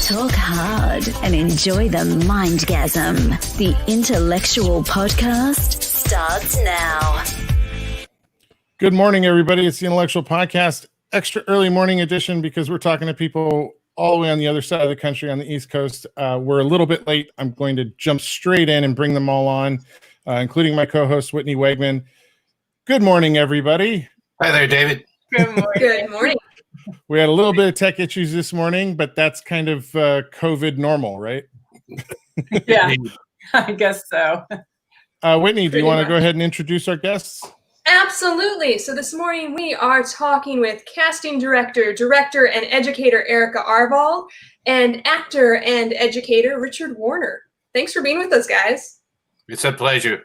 Talk hard and enjoy the mindgasm. The Intellectual Podcast starts now. Good morning, everybody. It's the Intellectual Podcast, extra early morning edition, because we're talking to people all the way on the other side of the country on the East Coast. We're a little bit late. I'm going to jump straight in and bring them all on, including my co-host, Whitney Wegman. Good morning, everybody. Hi there, David. Good morning. Good morning. We had a little bit of tech issues this morning, but that's kind of COVID normal, right? Yeah, I guess so. Whitney, do you want to go ahead and introduce our guests? Absolutely. So this morning we are talking with casting director, and educator Erica Arvold and actor and educator Richard Warner. Thanks for being with us, guys. It's a pleasure.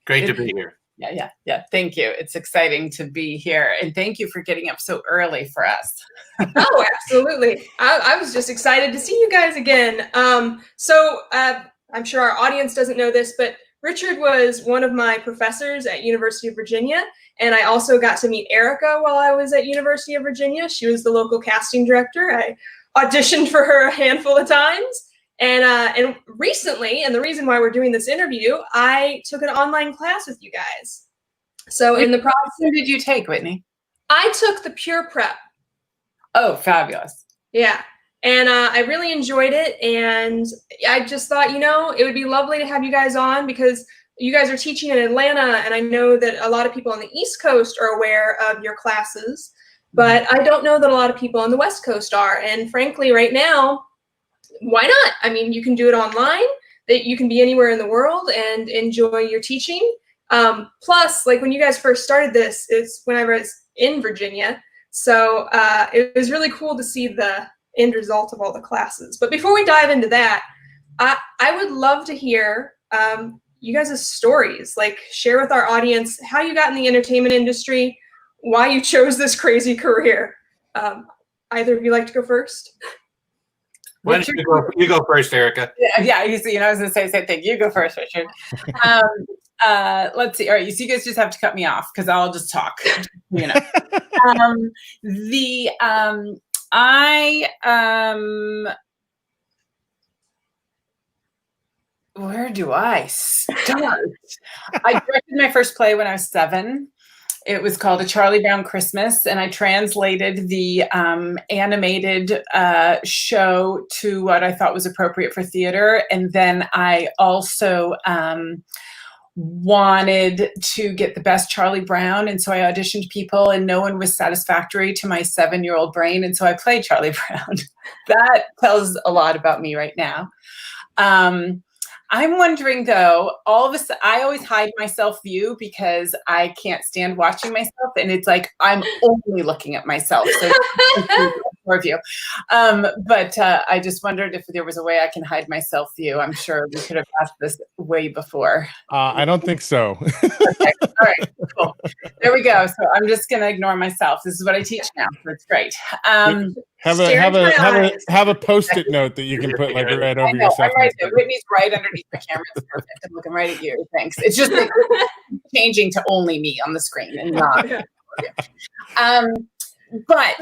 Great to be here. Yeah. Thank you. It's exciting to be here. And thank you for getting up so early for us. Oh, absolutely. I was just excited to see you guys again. So I'm sure our audience doesn't know this, but Richard was one of my professors at University of Virginia. And I also got to meet Erica while I was at University of Virginia. She was the local casting director. I auditioned for her a handful of times. And recently, and the reason why we're doing this interview, I took an online class with you guys. So in the process, Who did you take, Whitney? I took the Pure Prep. Oh, fabulous. Yeah. And I really enjoyed it. And I just thought, it would be lovely to have you guys on because you guys are teaching in Atlanta. And I know that a lot of people on the East Coast are aware of your classes, but I don't know that a lot of people on the West Coast are. And frankly, right now, why not? I mean, you can do it online, that you can be anywhere in the world and enjoy your teaching. Plus, like when you guys first started this, it's when I was in Virginia. So it was really cool to see the end result of all the classes. But before we dive into that, I would love to hear you guys' stories, like share with our audience how you got in the entertainment industry, why you chose this crazy career. Either of you like to go first? Why don't you go first, Erica? Yeah. I was going to say the same thing. You go first, Richard. Let's see. All right. So you guys just have to cut me off because I'll just talk. Where do I start? I directed my first play when I was 7. It was called A Charlie Brown Christmas, and I translated the animated show to what I thought was appropriate for theater. And then I also wanted to get the best Charlie Brown, and so I auditioned people, and no one was satisfactory to my 7-year-old brain, and so I played Charlie Brown. That tells a lot about me right now. I'm wondering, though, I always hide my self-view because I can't stand watching myself. And it's like, I'm only looking at myself. So more view. But I just wondered if there was a way I can hide my self-view. I'm sure we could have asked this way before. I don't think so. Okay. All right, cool. There we go. So I'm just going to ignore myself. This is what I teach now. So it's great. Have a Post-it note that you can put like right over yourself. I'm right there. Whitney's right underneath the camera. It's perfect. I'm looking right at you. Thanks. It's just like changing to only me on the screen and not. But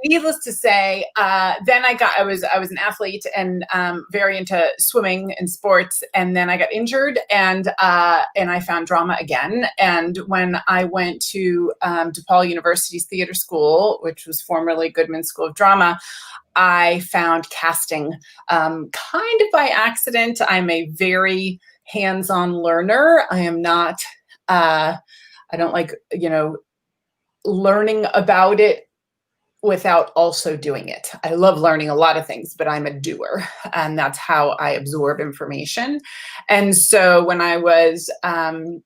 needless to say, then I was an athlete and very into swimming and sports, and then I got injured and I found drama again. And when I went to DePaul University's theater school, which was formerly Goodman School of Drama, I found casting kind of by accident. I'm a very hands-on learner. I am not. I don't like learning about it without also doing it. I love learning a lot of things, but I'm a doer, and that's how I absorb information. And so when I was in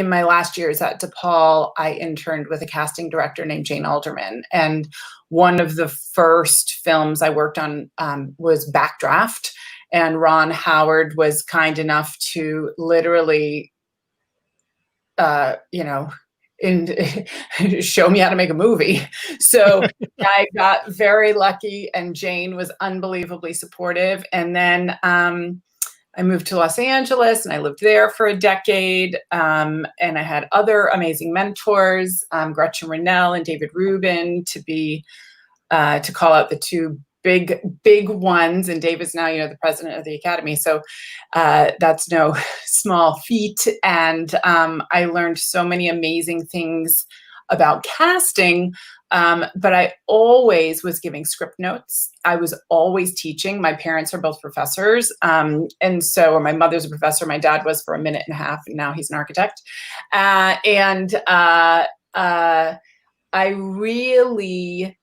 my last years at DePaul, I interned with a casting director named Jane Alderman. And one of the first films I worked on was Backdraft. And Ron Howard was kind enough to literally, and show me how to make a movie. So I got very lucky, and Jane was unbelievably supportive. And then I moved to Los Angeles, and I lived there for a decade. And I had other amazing mentors, Gretchen Rennell and David Rubin, to call out the two big ones. And Dave is now, the president of the Academy. So that's no small feat. And I learned so many amazing things about casting. But I always was giving script notes. I was always teaching. My parents are both professors. And so, or my mother's a professor. My dad was for a minute and a half, and now he's an architect. I really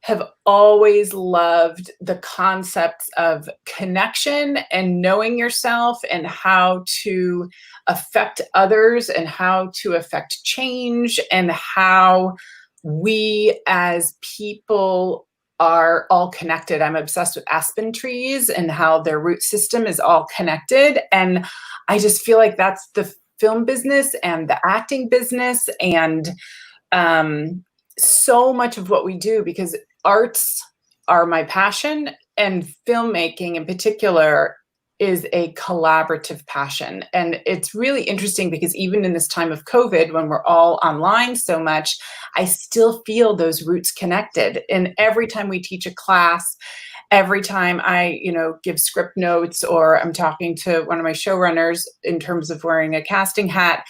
have always loved the concepts of connection and knowing yourself and how to affect others and how to affect change and how we as people are all connected. I'm obsessed with aspen trees and how their root system is all connected. And I just feel like that's the film business and the acting business and so much of what we do, because arts are my passion and filmmaking in particular is a collaborative passion. And it's really interesting because even in this time of COVID, when we're all online so much, I still feel those roots connected. And every time we teach a class, every time I, give script notes or I'm talking to one of my showrunners in terms of wearing a casting hat,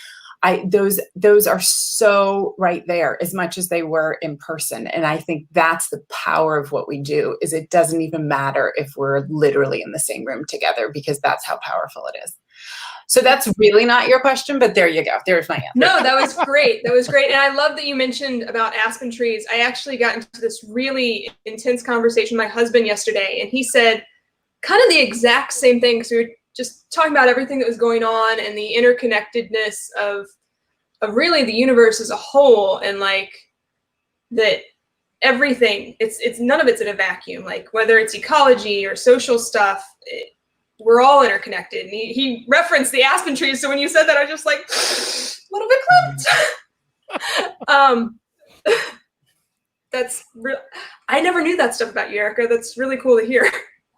those are so right there as much as they were in person. And I think that's the power of what we do, is it doesn't even matter if we're literally in the same room together, because that's how powerful it is. So that's really not your question, but there you go. There's my answer. No, that was great. That was great. And I love that you mentioned about aspen trees. I actually got into this really intense conversation with my husband yesterday, and he said kind of the exact same thing. So we were just talking about everything that was going on and the interconnectedness of really the universe as a whole, and like that everything, it's none of it's in a vacuum, like whether it's ecology or social stuff, we're all interconnected. And he referenced the aspen trees. So when you said that, I was just like, a little bit clumped. That's real. I never knew that stuff about you, Erica. That's really cool to hear.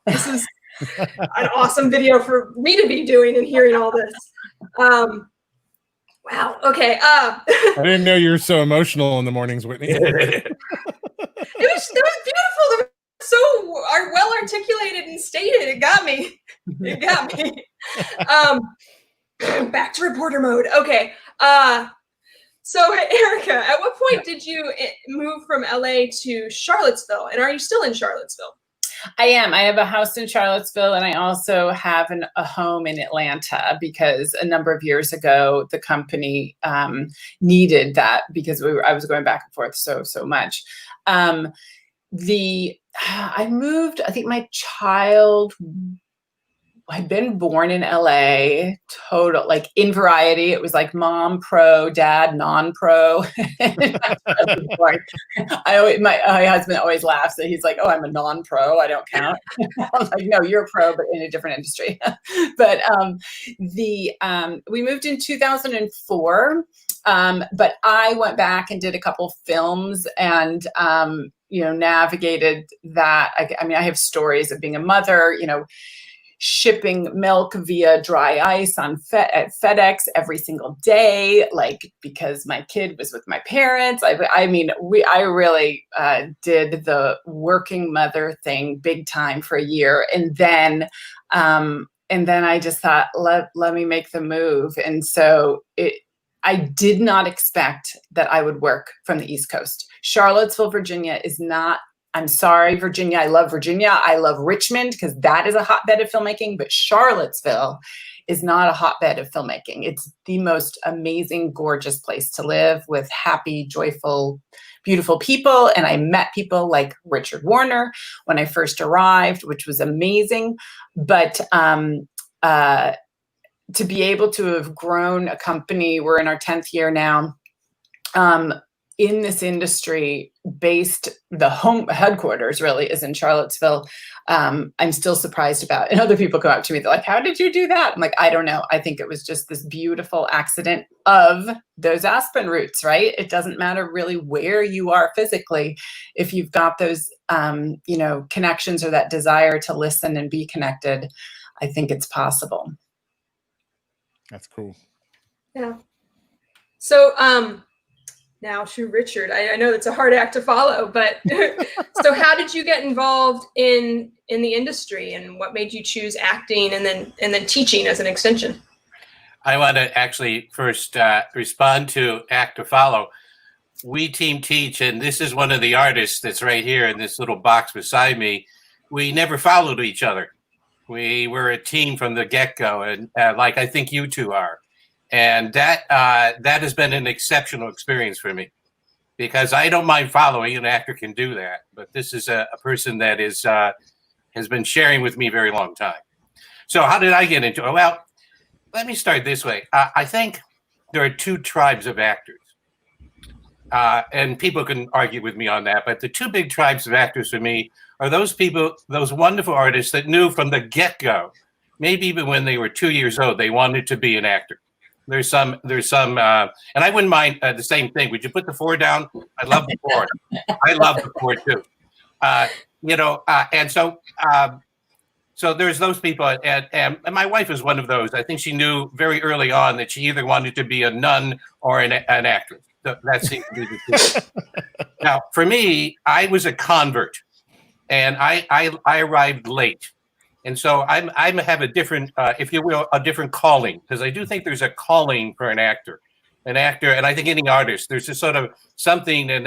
This is an awesome video for me to be doing and hearing all this. Wow. Okay. I didn't know you were so emotional in the mornings, Whitney. It was beautiful. They were so well articulated and stated. It got me. Back to reporter mode. Okay. So Erica, at what point did you move from LA to Charlottesville? And are you still in Charlottesville? I am. I have a house in Charlottesville, and I also have a home in Atlanta, because a number of years ago, the company needed that, because I was going back and forth so much. I moved, I think my child had been born in LA, total, like in Variety. It was like mom pro, dad non-pro. My husband always laughs that he's like, "Oh, I'm a non-pro. I don't count." I'm like, "No, you're a pro, but in a different industry." But we moved in 2004. But I went back and did a couple films and navigated that. I have stories of being a mother, shipping milk via dry ice at FedEx every single day, like, because my kid was with my parents. I really did the working mother thing big time for a year. And then I just thought, let me make the move. And so I did not expect that I would work from the East Coast. Charlottesville, Virginia is not, I'm sorry, Virginia. I love Virginia. I love Richmond, because that is a hotbed of filmmaking, but Charlottesville is not a hotbed of filmmaking. It's the most amazing, gorgeous place to live, with happy, joyful, beautiful people. And I met people like Richard Warner when I first arrived, which was amazing. But to be able to have grown a company, we're in our 10th year now, in this industry, the home headquarters really is in Charlottesville. I'm still surprised about, and other people come up to me, they're like, "How did you do that?" I'm like, "I don't know. I think it was just this beautiful accident of those aspen roots," right? It doesn't matter really where you are physically. If you've got those, connections or that desire to listen and be connected, I think it's possible. That's cool. Yeah. So, now to Richard. I know that's a hard act to follow, but so how did you get involved in the industry, and what made you choose acting and then teaching as an extension? I want to actually first respond to act to follow. We team teach, and this is one of the artists that's right here in this little box beside me. We never followed each other. We were a team from the get-go, and like I think you two are. And that has been an exceptional experience for me, because I don't mind following. An actor can do that, but this is a person that has been sharing with me a very long time. So how did I get into it? Well, let me start this way. I think there are two tribes of actors, and people can argue with me on that. But the two big tribes of actors for me are those people, those wonderful artists that knew from the get-go, maybe even when they were 2 years old, they wanted to be an actor. There's some, and I wouldn't mind the same thing. Would you put the 4 down? I love the 4. I love the 4 too. And so there's those people, and my wife is one of those. I think she knew very early on that she either wanted to be a nun or an actress. So that seems to be the case. Now, for me, I was a convert, and I arrived late. And so I have a different, if you will, a different calling, because I do think there's a calling for an actor, and I think any artist, there's just sort of something, and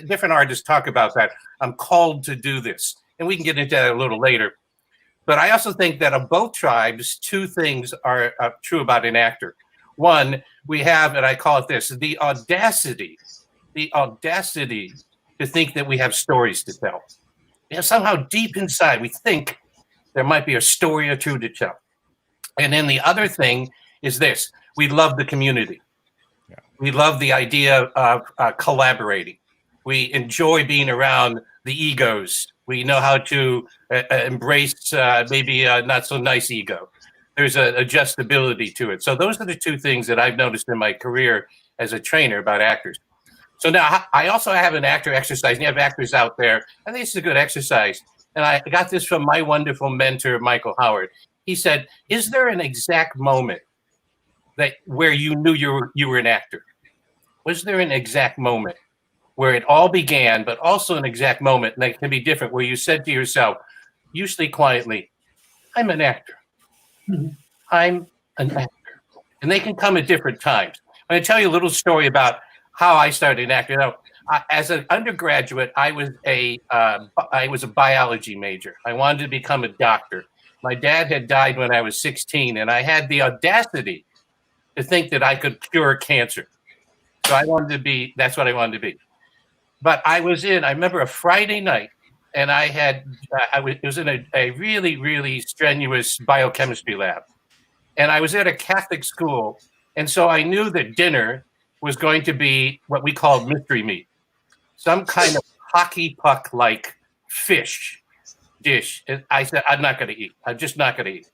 different artists talk about that. I'm called to do this, and we can get into that a little later. But I also think that of both tribes, two things are true about an actor. One, we have, and I call it this, the audacity to think that we have stories to tell. Somehow deep inside, we think there might be a story or two to tell. And then the other thing is this: we love the community. Yeah. We love the idea of collaborating. We enjoy being around the egos. We know how to embrace maybe a not so nice ego. There's an adjustability to it. So those are the two things that I've noticed in my career as a trainer about actors. So now I also have an actor exercise. And you have actors out there. I think it's a good exercise. And I got this from my wonderful mentor, Michael Howard. He said, is there an exact moment where you knew you were an actor? Was there an exact moment where it all began, but also an exact moment, and that can be different, where you said to yourself, usually quietly, I'm an actor. Mm-hmm. I'm an actor. And they can come at different times. I'm going to tell you a little story about how I started acting. Now, as an undergraduate, I was a biology major. I wanted to become a doctor. My dad had died when I was 16, and I had the audacity to think that I could cure cancer. So that's what I wanted to be. But I remember a Friday night, and it was in a really, really strenuous biochemistry lab. And I was at a Catholic school, and so I knew that dinner was going to be what we call mystery meat. Some kind of hockey puck-like fish dish. And I said, I'm not going to eat. I'm just not going to eat.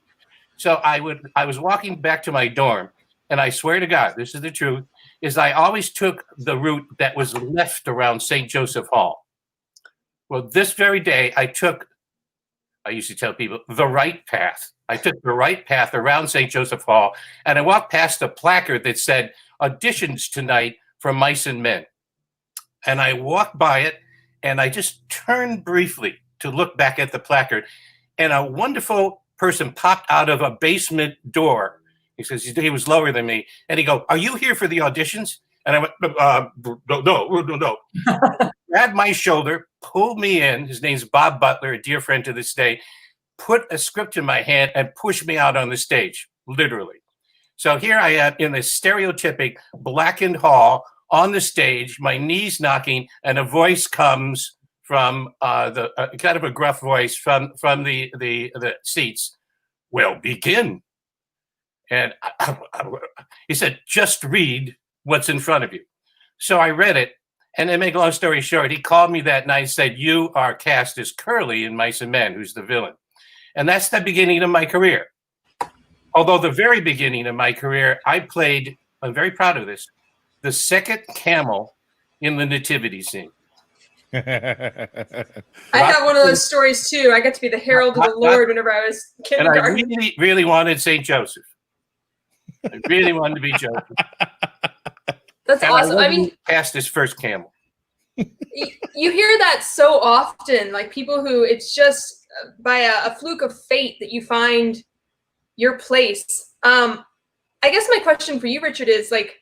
So I was walking back to my dorm, and I swear to God, this is the truth, is I always took the route that was left around St. Joseph Hall. Well, this very day, I used to tell people, the right path. I took the right path around St. Joseph Hall, and I walked past a placard that said, auditions tonight for Mice and Men. And I walked by it, and I just turned briefly to look back at the placard, and a wonderful person popped out of a basement door. He says, he was lower than me, and he goes, are you here for the auditions? And I went, no. Grabbed my shoulder, pulled me in. His name's Bob Butler, a dear friend to this day, put a script in my hand and pushed me out on the stage, literally. So here I am in this stereotypic blackened hall on the stage, my knees knocking, and a voice comes from kind of a gruff voice from the seats. Well, begin. And he said, just read what's in front of you. So I read it, and to make a long story short, he called me that night and said, you are cast as Curley in Mice and Men, who's the villain. And that's the beginning of my career. Although the very beginning of my career, I played, I'm very proud of this, the second camel in the nativity scene. I have one of those stories too. I got to be the herald of the Lord whenever I was kindergarten. And I really, really wanted St. Joseph. I really wanted to be Joseph. That's awesome. I mean, passed his first camel. You hear that so often, like people who it's just by a fluke of fate that you find your place. I guess my question for you, Richard, is like,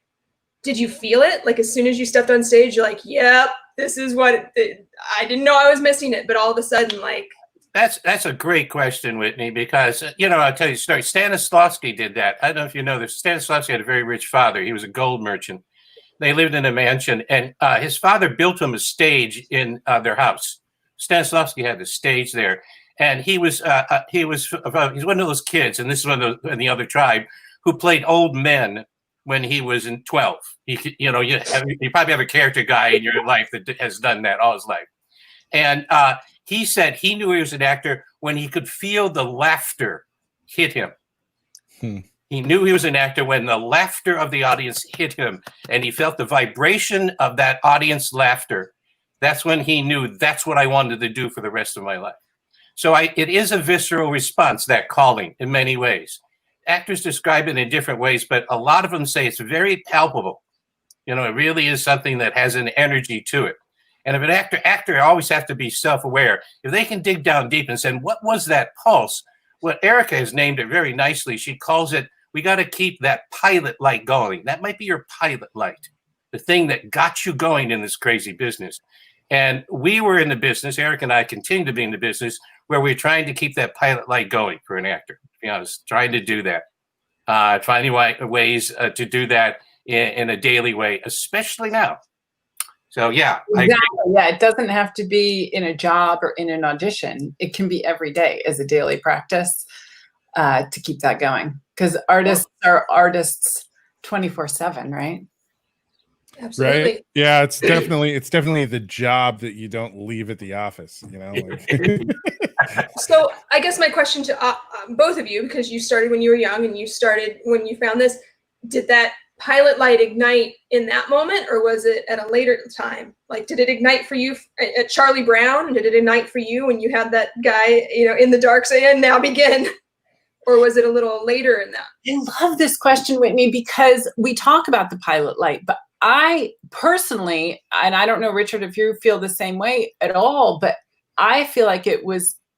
did you feel it? Like as soon as you stepped on stage, you're like, yep, this is what I didn't know I was missing it, but all of a sudden, like. That's a great question, Whitney, because, I'll tell you a story. Stanislavski did that. I don't know if you know this. Stanislavski had a very rich father. He was a gold merchant. They lived in a mansion, and his father built him a stage in their house. Stanislavski had the stage there, and he's one of those kids, and this is one of in the other tribe, who played old men when he was in 12. You probably have a character guy in your life that has done that all his life, and he said he knew he was an actor when he could feel the laughter hit him. He knew he was an actor when the laughter of the audience hit him and he felt the vibration of that audience laughter. That's when he knew that's what I wanted to do for the rest of my life. So it is a visceral response, that calling, in many ways. Actors describe it in different ways, but a lot of them say it's very palpable. It really is something that has an energy to it. And if an actor always have to be self-aware. If they can dig down deep and say, what was that pulse? Well, Erica has named it very nicely. She calls it, we got to keep that pilot light going. That might be your pilot light, the thing that got you going in this crazy business. And we were in the business, Eric and I continue to be in the business, where we're trying to keep that pilot light going for an actor. To be honest, trying to do that. Finding ways to do that in a daily way, especially now. So, yeah. Exactly. Yeah, it doesn't have to be in a job or in an audition. It can be every day as a daily practice to keep that going. Because artists are artists 24/7, right? Absolutely. Right. Yeah, it's definitely the job that you don't leave at the office, So I guess my question to both of you, because you started when you were young and you started when you found this, did that pilot light ignite in that moment, or was it at a later time? Like, did it ignite for you at Charlie Brown? Did it ignite for you when you had that guy, in the dark saying, now begin? Or was it a little later in that? I love this question, Whitney, because we talk about the pilot light, but I personally, and I don't know, Richard, if you feel the same way at all, but I feel like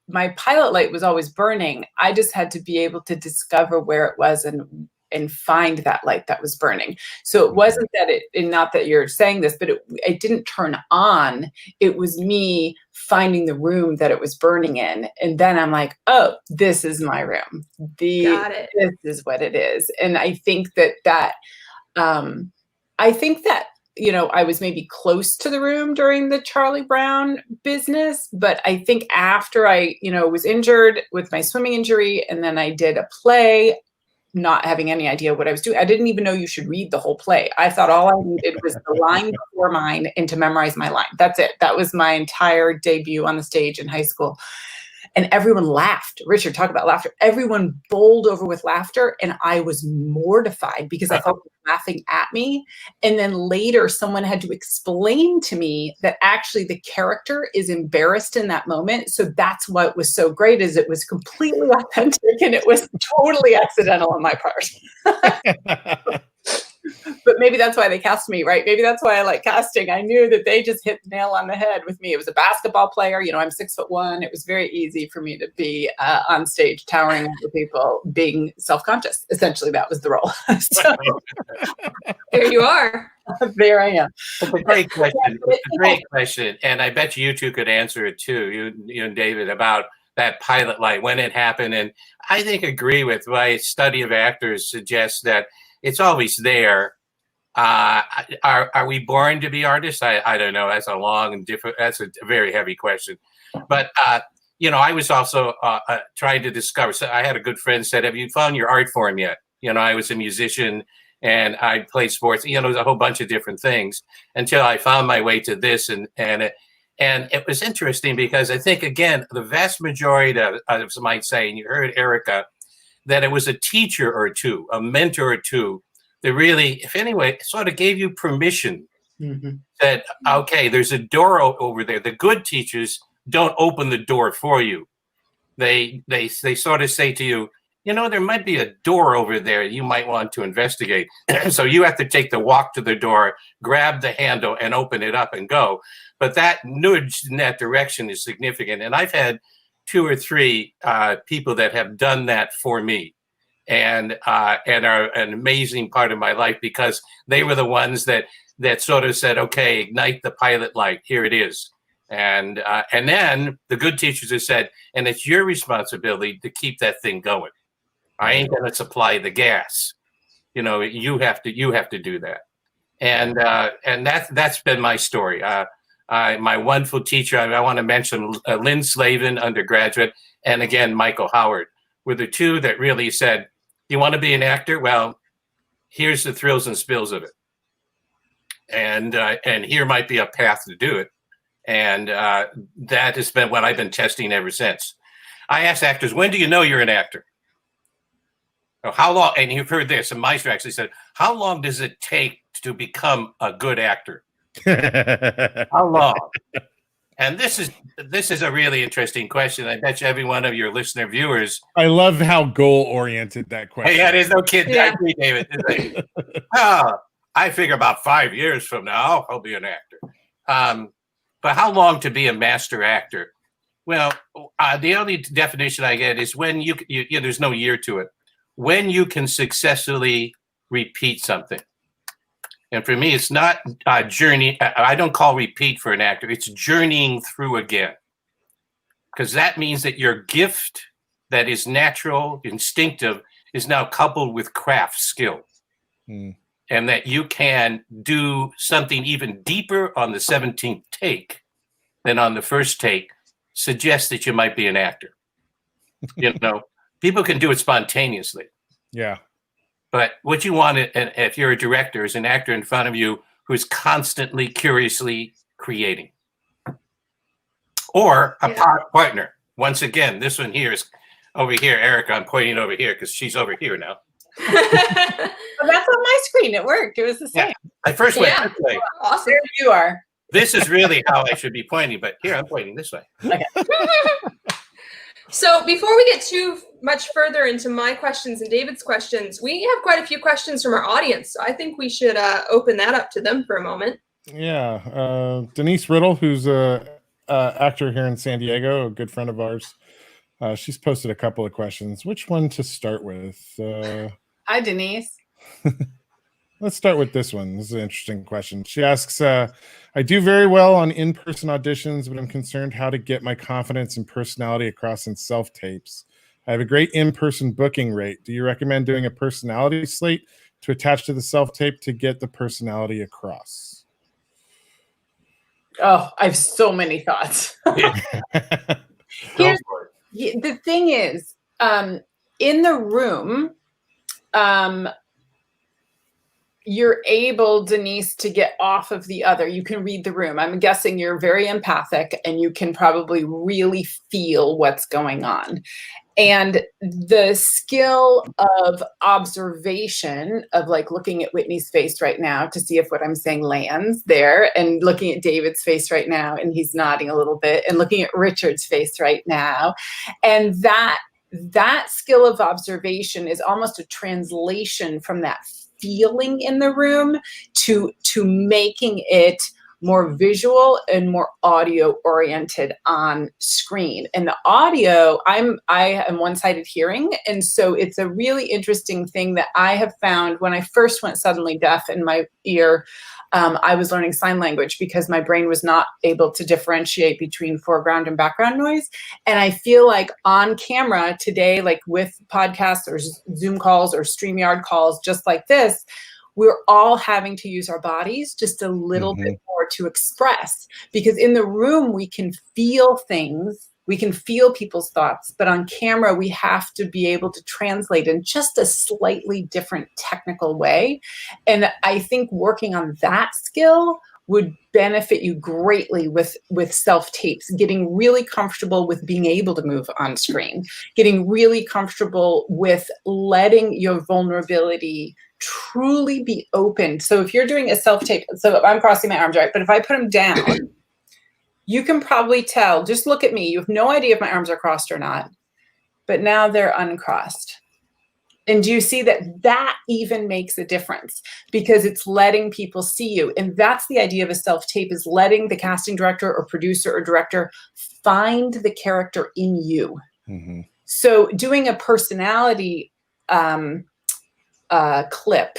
my pilot light was always burning. I just had to be able to discover where it was and find that light that was burning. So it wasn't that not that you're saying this, but it didn't turn on. It was me finding the room that it was burning in. And then I'm like, oh, this is my room. Got it. This is what it is. And I think that I was maybe close to the room during the Charlie Brown business, but I think after I, was injured with my swimming injury, and then I did a play, not having any idea what I was doing. I didn't even know you should read the whole play. I thought all I needed was the line before mine and to memorize my line. That's it. That was my entire debut on the stage in high school. And everyone laughed. Richard, talk about laughter. Everyone bowled over with laughter. And I was mortified because I thought they were laughing at me. And then later someone had to explain to me that actually the character is embarrassed in that moment. So that's what was so great, is it was completely authentic and it was totally accidental on my part. But maybe that's why they cast me, right? Maybe that's why I like casting. I knew that they just hit the nail on the head with me. It was a basketball player. I'm 6'1". It was very easy for me to be on stage, towering over people, being self-conscious. Essentially, that was the role. So there you are. There I am. It's a great question. It's a great question. And I bet you two could answer it too, you and David, about that pilot light, when it happened. And I think agree with my study of actors suggests that it's always there. Are we born to be artists? I don't know. That's a long and different. That's a very heavy question. But I was also trying to discover. So I had a good friend said, "Have you found your art form yet?" I was a musician and I played sports. It was a whole bunch of different things until I found my way to this. And it was interesting because I think, again, the vast majority of might say, and you heard Erica, that it was a teacher or two, a mentor or two, that really, if anyway, sort of gave you permission that, okay, there's a door over there. The good teachers don't open the door for you. They sort of say to you, there might be a door over there you might want to investigate. So you have to take the walk to the door, grab the handle, and open it up and go. But that nudge in that direction is significant. And I've had 2 or 3 people that have done that for me, and are an amazing part of my life, because they were the ones that sort of said, okay, ignite the pilot light. Here it is. And then the good teachers have said, and it's your responsibility to keep that thing going. I ain't going to supply the gas. You have to do that. And that's been my story. My wonderful teacher, I want to mention Lynn Slavin, undergraduate, and again, Michael Howard, were the 2 that really said, you want to be an actor? Well, here's the thrills and spills of it. And here might be a path to do it. And that has been what I've been testing ever since. I ask actors, when do you know you're an actor? Or how long? And you've heard this, and Meister actually said, how long does it take to become a good actor? How long? And this is a really interesting question. I bet you every one of your listener viewers. I love how goal-oriented that question. Yeah, there's no kid. Yeah. I agree, David. Like, I figure about 5 years from now, I'll be an actor. But how long to be a master actor? Well, the only definition I get is when you there's no year to it. When you can successfully repeat something. And for me, it's not a journey. I don't call repeat for an actor. It's journeying through again. Because that means that your gift that is natural, instinctive, is now coupled with craft skill. And that you can do something even deeper on the 17th take than on the first take suggests that you might be an actor. People can do it spontaneously. Yeah. But what you want, if you're a director, is an actor in front of you who's constantly, curiously creating. Or a partner. Once again, this one here is over here. Erica, I'm pointing over here because she's over here now. Well, that's on my screen. It worked. It was the same. Yeah. I first went this way. Awesome. There you are. This is really how I should be pointing, but here I'm pointing this way. Okay. So before we get too much further into my questions and David's questions, we have quite a few questions from our audience. So I think we should open that up to them for a moment. Yeah. Denise Riddle, who's a actor here in San Diego, a good friend of ours. She's posted a couple of questions. Which one to start with? Hi, Denise. Let's start with this one. This is an interesting question. She asks, I do very well on in-person auditions, but I'm concerned how to get my confidence and personality across in self-tapes. I have a great in-person booking rate. Do you recommend doing a personality slate to attach to the self-tape to get the personality across? Oh, I have so many thoughts. Here's, the thing is, in the room, you're able, Denise, to get off of the other. You can read the room. I'm guessing you're very empathic and you can probably really feel what's going on. And the skill of observation of like looking at Whitney's face right now to see if what I'm saying lands there, and looking at David's face right now, and he's nodding a little bit, and looking at Richard's face right now. And that skill of observation is almost a translation from that feeling in the room to making it more visual and more audio oriented on screen. And the audio, I am one-sided hearing. And so it's a really interesting thing that I have found when I first went suddenly deaf in my ear. I was learning sign language because my brain was not able to differentiate between foreground and background noise. And I feel like on camera today, like with podcasts or Zoom calls or StreamYard calls, just like this, we're all having to use our bodies just a little bit more to express, because in the room, we can feel things. We can feel people's thoughts, but on camera, we have to be able to translate in just a slightly different technical way. And I think working on that skill would benefit you greatly with self-tapes, getting really comfortable with being able to move on screen, getting really comfortable with letting your vulnerability truly be open. So if you're doing a self-tape, so I'm crossing my arms, right? But if I put them down, you can probably tell, just look at me. You have no idea if my arms are crossed or not, but now they're uncrossed. And do you see that even makes a difference, because it's letting people see you? And that's the idea of a self-tape, is letting the casting director or producer or director find the character in you. Mm-hmm. So doing a personality clip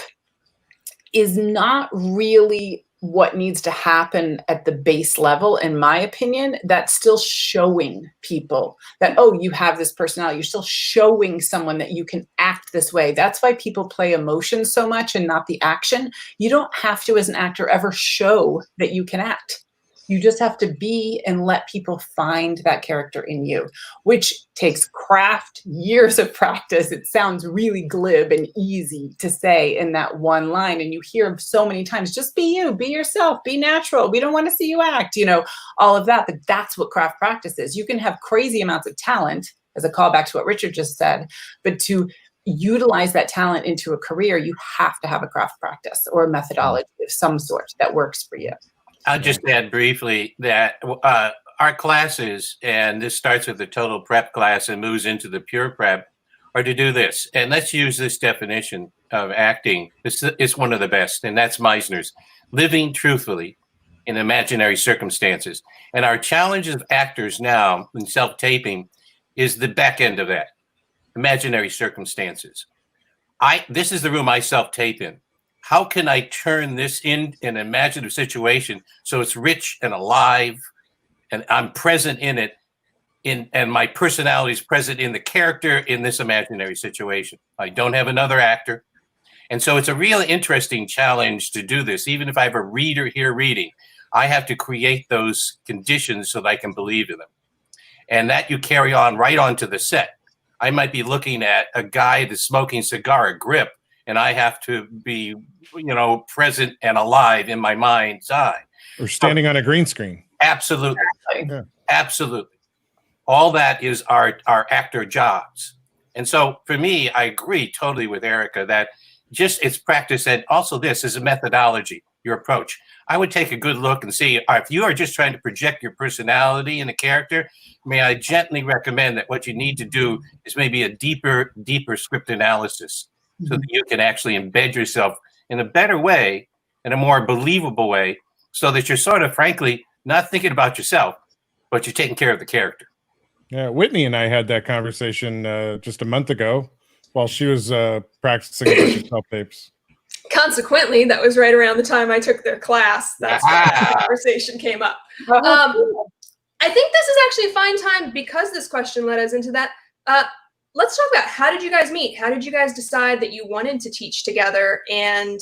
is not really what needs to happen at the base level, in my opinion. That's still showing people that, oh, you have this personality. You're still showing someone that you can act this way. That's why people play emotion so much and not the action. You don't have to, as an actor, ever show that you can act. You just have to be and let people find that character in you, which takes craft, years of practice. It sounds really glib and easy to say in that one line. And you hear so many times, just be you, be yourself, be natural. We don't want to see you act, all of that. But that's what craft practice is. You can have crazy amounts of talent, as a callback to what Richard just said, but to utilize that talent into a career, you have to have a craft practice or a methodology of some sort that works for you. I'll just add briefly that our classes, and this starts with the total prep class and moves into the pure prep, are to do this. And let's use this definition of acting. This is one of the best, and that's Meisner's: living truthfully in imaginary circumstances. And our challenge as actors now in self-taping is the back end of that, imaginary circumstances. This is the room I self-tape in. How can I turn this in an imaginative situation so it's rich and alive, and I'm present in it, and my personality is present in the character in this imaginary situation? I don't have another actor. And so it's a really interesting challenge to do this. Even if I have a reader here reading, I have to create those conditions so that I can believe in them. And that you carry on right onto the set. I might be looking at a guy that's smoking cigar, a grip, and I have to be, present and alive in my mind's eye. Or standing on a green screen. Absolutely. Yeah. Absolutely. All that is our actor jobs. And so for me, I agree totally with Erica that just it's practice, and also this is a methodology, your approach. I would take a good look and see if you are just trying to project your personality in a character, may I gently recommend that what you need to do is maybe a deeper script analysis, so that you can actually embed yourself in a better way, in a more believable way, so that you're sort of, frankly, not thinking about yourself, but you're taking care of the character. Yeah, Whitney and I had that conversation just a month ago while she was practicing a bunch of self-tapes. Consequently, that was right around the time I took their class. That's when the conversation came up. I think this is actually a fine time, because this question led us into that. Let's talk about, how did you guys meet? How did you guys decide that you wanted to teach together? And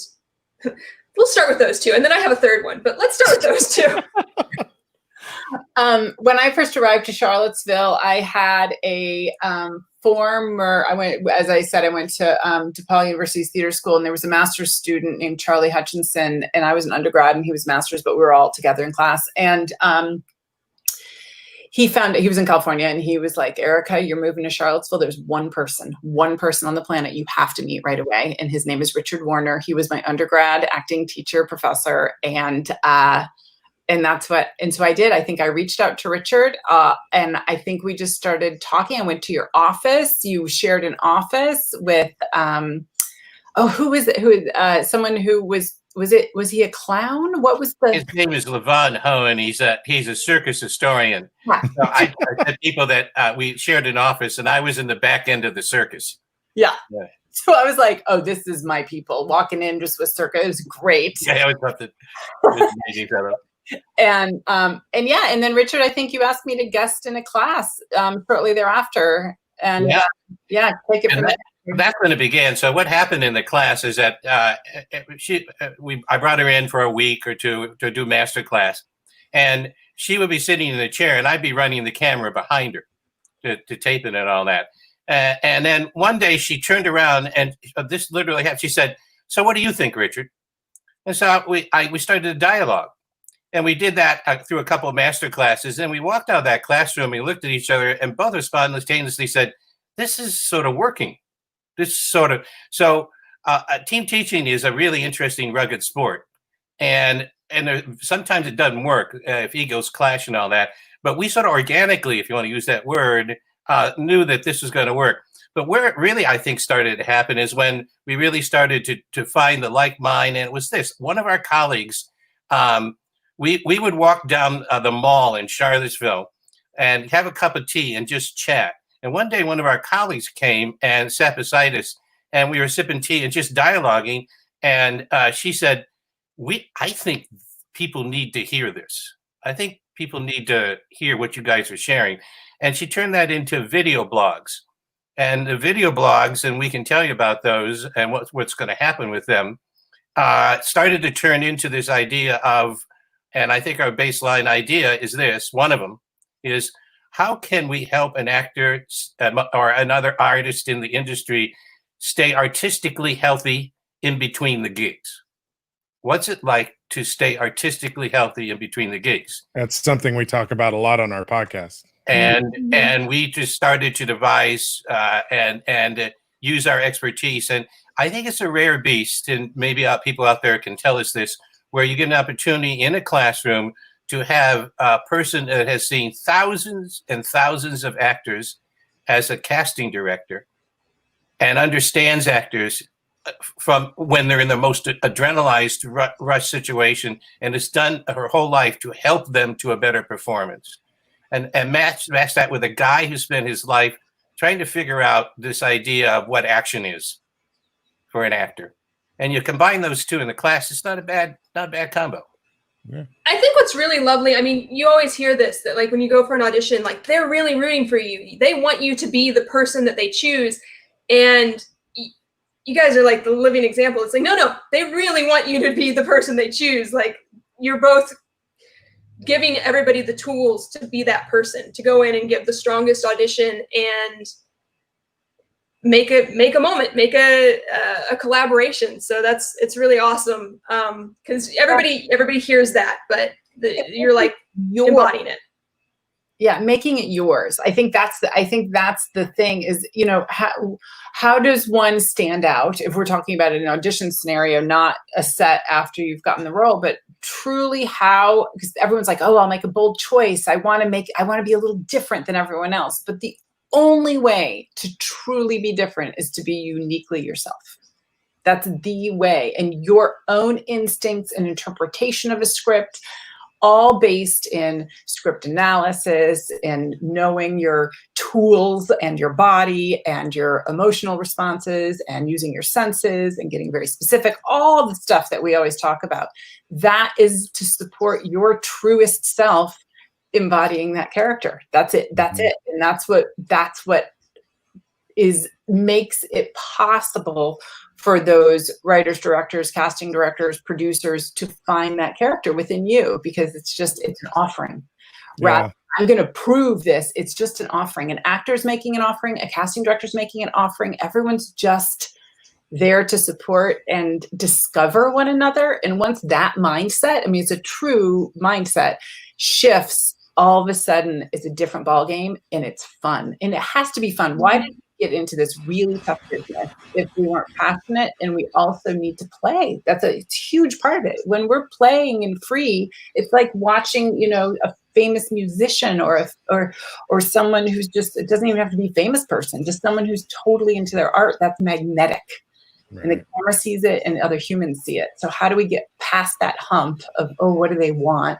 we'll start with those two. And then I have a third one, but let's start with those two. When I first arrived to Charlottesville, I had a I went to DePaul University's theater school, and there was a master's student named Charlie Hutchinson, and I was an undergrad and he was master's, but we were all together in class. And he was in California, and he was like, Erica, you're moving to Charlottesville. There's one person on the planet you have to meet right away. And his name is Richard Warner. He was my undergrad acting teacher, professor. And so I did. I think I reached out to Richard, and I think we just started talking. I went to your office. You shared an office with, who is it? Someone who was he a clown? What was his name is Levon Hohen. He's a circus historian. Yeah. So I had people that we shared an office, and I was in the back end of the circus. Yeah. So I was like, oh, this is my people, walking in just with circus. It was great. Yeah, I always thought that. And then Richard, I think you asked me to guest in a class shortly thereafter, and take it from there. That's when it began. So what happened in the class is that I brought her in for a week or two to do master class, and she would be sitting in the chair, and I'd be running the camera behind her to tape it and all that. And then one day she turned around, and this literally happened. She said, "So what do you think, Richard?" And so we started a dialogue. And we did that through a couple of master classes. And we walked out of that classroom, we looked at each other, and both spontaneously said, this is sort of working. So team teaching is a really interesting, rugged sport. And sometimes it doesn't work if egos clash and all that. But we sort of organically, if you want to use that word, knew that this was going to work. But where it really, I think, started to happen is when we really started to find the like mind. And it was this. One of our colleagues, we would walk down the mall in Charlottesville and have a cup of tea and just chat. And one day, one of our colleagues came and sat beside us, and we were sipping tea and just dialoguing. And she said, I think people need to hear this. I think people need to hear what you guys are sharing. And she turned that into video blogs. And the video blogs, and we can tell you about those and what's going to happen with them, started to turn into this idea of, and I think our baseline idea is this, one of them is, how can we help an actor or another artist in the industry stay artistically healthy in between the gigs? What's it like to stay artistically healthy in between the gigs? That's something we talk about a lot on our podcast. And we just started to devise and use our expertise. And I think it's a rare beast, and maybe people out there can tell us this, where you get an opportunity in a classroom to have a person that has seen thousands and thousands of actors as a casting director and understands actors from when they're in the most adrenalized rush situation, and has done her whole life to help them to a better performance. And match that with a guy who spent his life trying to figure out this idea of what action is for an actor. And you combine those two in the class, it's not a bad combo. Yeah. I think what's really lovely, I mean, you always hear this, that like when you go for an audition, like they're really rooting for you. They want you to be the person that they choose. And you guys are like the living example. It's like, no, they really want you to be the person they choose. Like, you're both giving everybody the tools to be that person, to go in and give the strongest audition and make a moment, make a collaboration. So it's really awesome. Cause everybody hears that, but you're like embodying it. Yeah, making it yours. I think that's the thing is, you know, how does one stand out if we're talking about an audition scenario, not a set after you've gotten the role, but truly how, because everyone's like, oh, I'll make a bold choice. I want to be a little different than everyone else. But the only way to truly be different is to be uniquely yourself. That's the way. And your own instincts and interpretation of a script, all based in script analysis and knowing your tools and your body and your emotional responses and using your senses and getting very specific, all the stuff that we always talk about. That is to support your truest self, embodying that character. That's it. That's it. And that's what makes it possible for those writers, directors, casting directors, producers to find that character within you, because it's an offering. Rather, I'm going to prove this. It's just an offering. An actor's making an offering. A casting director's making an offering. Everyone's just there to support and discover one another. And once that mindset, I mean, it's a true mindset, shifts, all of a sudden it's a different ball game, and it's fun. And it has to be fun. Why did we get into this really tough business if we weren't passionate? And we also need to play. It's a huge part of it. When we're playing and free, it's like watching, you know, a famous musician or someone who's just, it doesn't even have to be a famous person, just someone who's totally into their art. That's magnetic. Right. And the camera sees it and other humans see it. So how do we get past that hump of, oh, what do they want,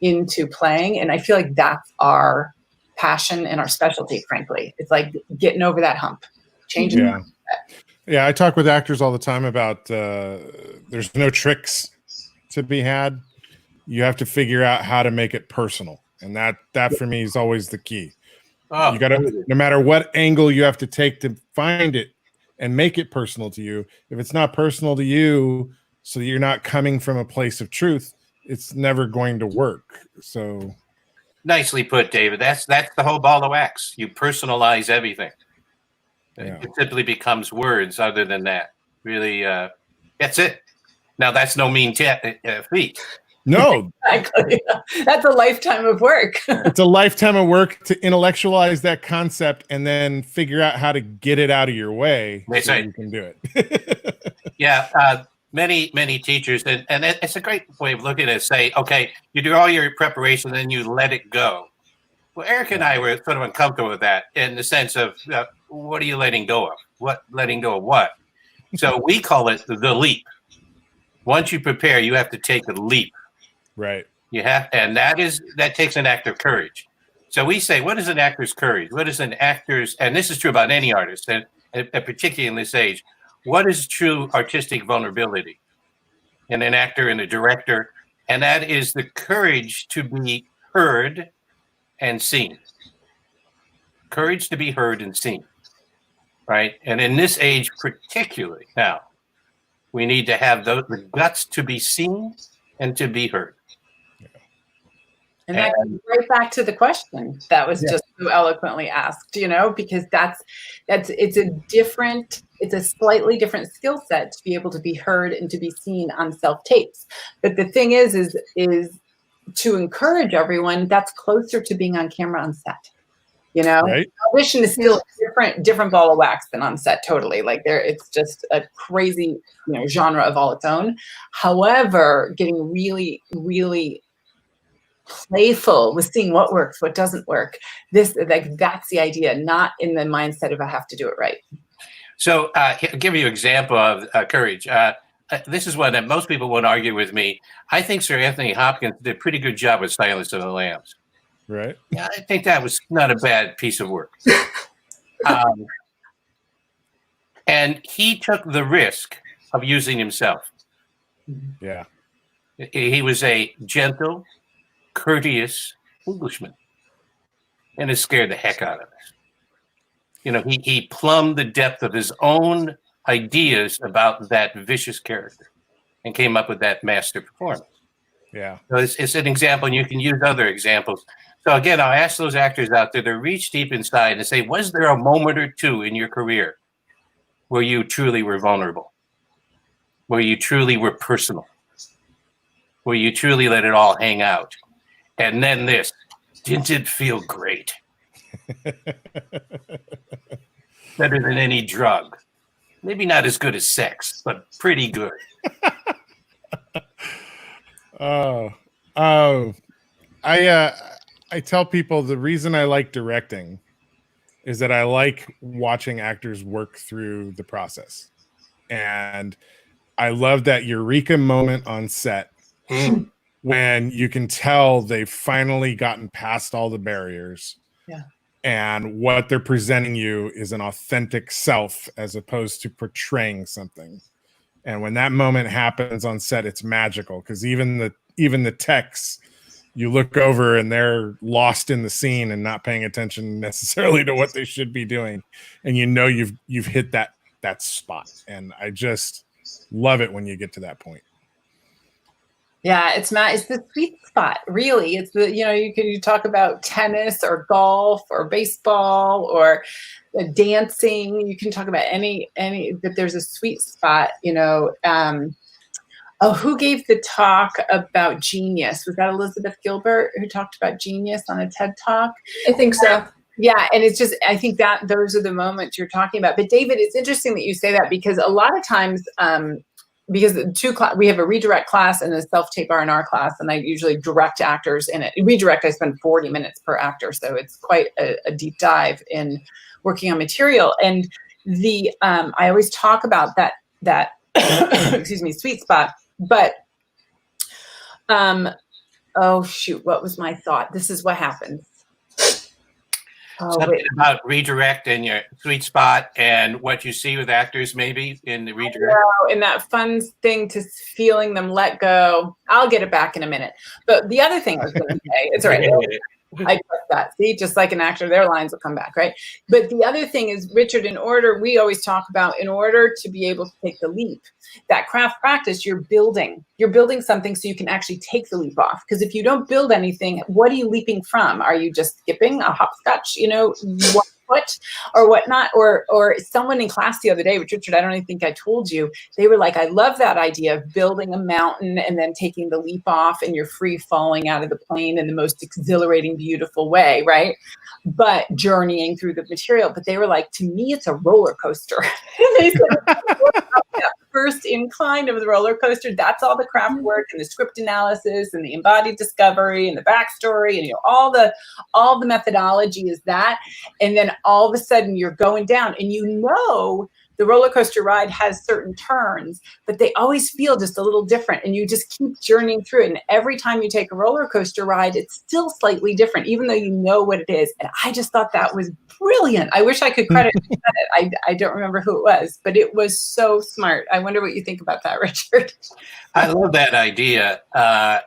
into playing? And I feel like that's our passion and our specialty, frankly. It's like getting over that hump, changing. Yeah, I talk with actors all the time about there's no tricks to be had. You have to figure out how to make it personal. And that for me is always the key. You got to, no matter what angle you have to take to find it and make it personal to you. If it's not personal to you, so you're not coming from a place of truth, it's never going to work. So nicely put, David. That's the whole ball of wax. You personalize everything. Yeah. It simply becomes words other than that. Really, that's it. Now, that's no mean feat. No. Exactly. That's a lifetime of work. It's a lifetime of work to intellectualize that concept and then figure out how to get it out of your way so you can do it. Yeah. Many teachers, and it's a great way of looking at it, say, okay, you do all your preparation, then you let it go. Well, Eric and I were sort of uncomfortable with that in the sense of what are you letting go of? What letting go of what? So we call it the leap. Once you prepare, you have to take a leap. Right. You have, and that takes an act of courage. So we say, what is an actor's courage? What is an actor's, and this is true about any artist, and particularly in this age, what is true artistic vulnerability in an actor and a director? And that is the courage to be heard and seen. Courage to be heard and seen, right? And in this age particularly now, we need to have the guts to be seen and to be heard. And that goes right back to the question that was just so eloquently asked, you know, because it's a slightly different skill set to be able to be heard and to be seen on self-tapes. But the thing is to encourage everyone, that's closer to being on camera on set. You know, right. Audition is still a different ball of wax than on set. Totally, like it's just a crazy, genre of all its own. However, getting really, really playful with seeing what works, what doesn't work. That's the idea, not in the mindset of I have to do it right. So, I'll give you an example of courage. This is one that most people won't argue with me. I think Sir Anthony Hopkins did a pretty good job with Silence of the Lambs. Right. Yeah, I think that was not a bad piece of work. And he took the risk of using himself. Yeah. He was a gentle, courteous Englishman, and it scared the heck out of us. He plumbed the depth of his own ideas about that vicious character and came up with that master performance. Yeah. So it's an example, and you can use other examples. So again, I'll ask those actors out there to reach deep inside and say, was there a moment or two in your career where you truly were vulnerable, where you truly were personal, where you truly let it all hang out? And then this, didn't it feel great? Better than any drug. Maybe not as good as sex, but pretty good. I tell people the reason I like directing is that I like watching actors work through the process. And I love that eureka moment on set when you can tell they've finally gotten past all the barriers. Yeah. And what they're presenting you is an authentic self as opposed to portraying something. And when that moment happens on set, it's magical, because even the techs, you look over and they're lost in the scene and not paying attention necessarily to what they should be doing. And you've hit that spot. And I just love it when you get to that point. Yeah, it's the sweet spot, really. It's you talk about tennis or golf or baseball or dancing. You can talk about any, but there's a sweet spot, who gave the talk about genius? Was that Elizabeth Gilbert who talked about genius on a TED Talk? I think so. Yeah, and it's just, I think that those are the moments you're talking about. But David, it's interesting that you say that, because a lot of times, because we have a redirect class and a self-tape R&R class, and I usually direct actors in it. Redirect, I spend 40 minutes per actor, so it's quite a deep dive in working on material. And I always talk about that excuse me, sweet spot. But oh shoot, what was my thought? This is what happens. Something about redirect and your sweet spot and what you see with actors maybe in the redirect. And that fun thing to feeling them let go. I'll get it back in a minute. But the other thing I was going to say, it's all right. I trust that. See, just like an actor, their lines will come back, right? But the other thing is, Richard, we always talk about, in order to be able to take the leap, that craft practice, you're building something so you can actually take the leap off. Because if you don't build anything, what are you leaping from? Are you just skipping a hopscotch, what or whatnot? Or someone in class the other day, which, Richard, I don't even think I told you, they were like, I love that idea of building a mountain and then taking the leap off, and you're free falling out of the plane in the most exhilarating, beautiful way, right? But journeying through the material. But they were like, to me, it's a roller coaster. And they said, that first incline of the roller coaster, that's all the craft work and the script analysis and the embodied discovery and the backstory and all the methodology is that. And then all of a sudden you're going down, and the roller coaster ride has certain turns, but they always feel just a little different, and you just keep journeying through it. And every time you take a roller coaster ride, it's still slightly different, even though you know what it is. And I just thought that was brilliant. I wish I could credit it. I don't remember who it was, but it was so smart. I wonder what you think about that, Richard. I love that idea.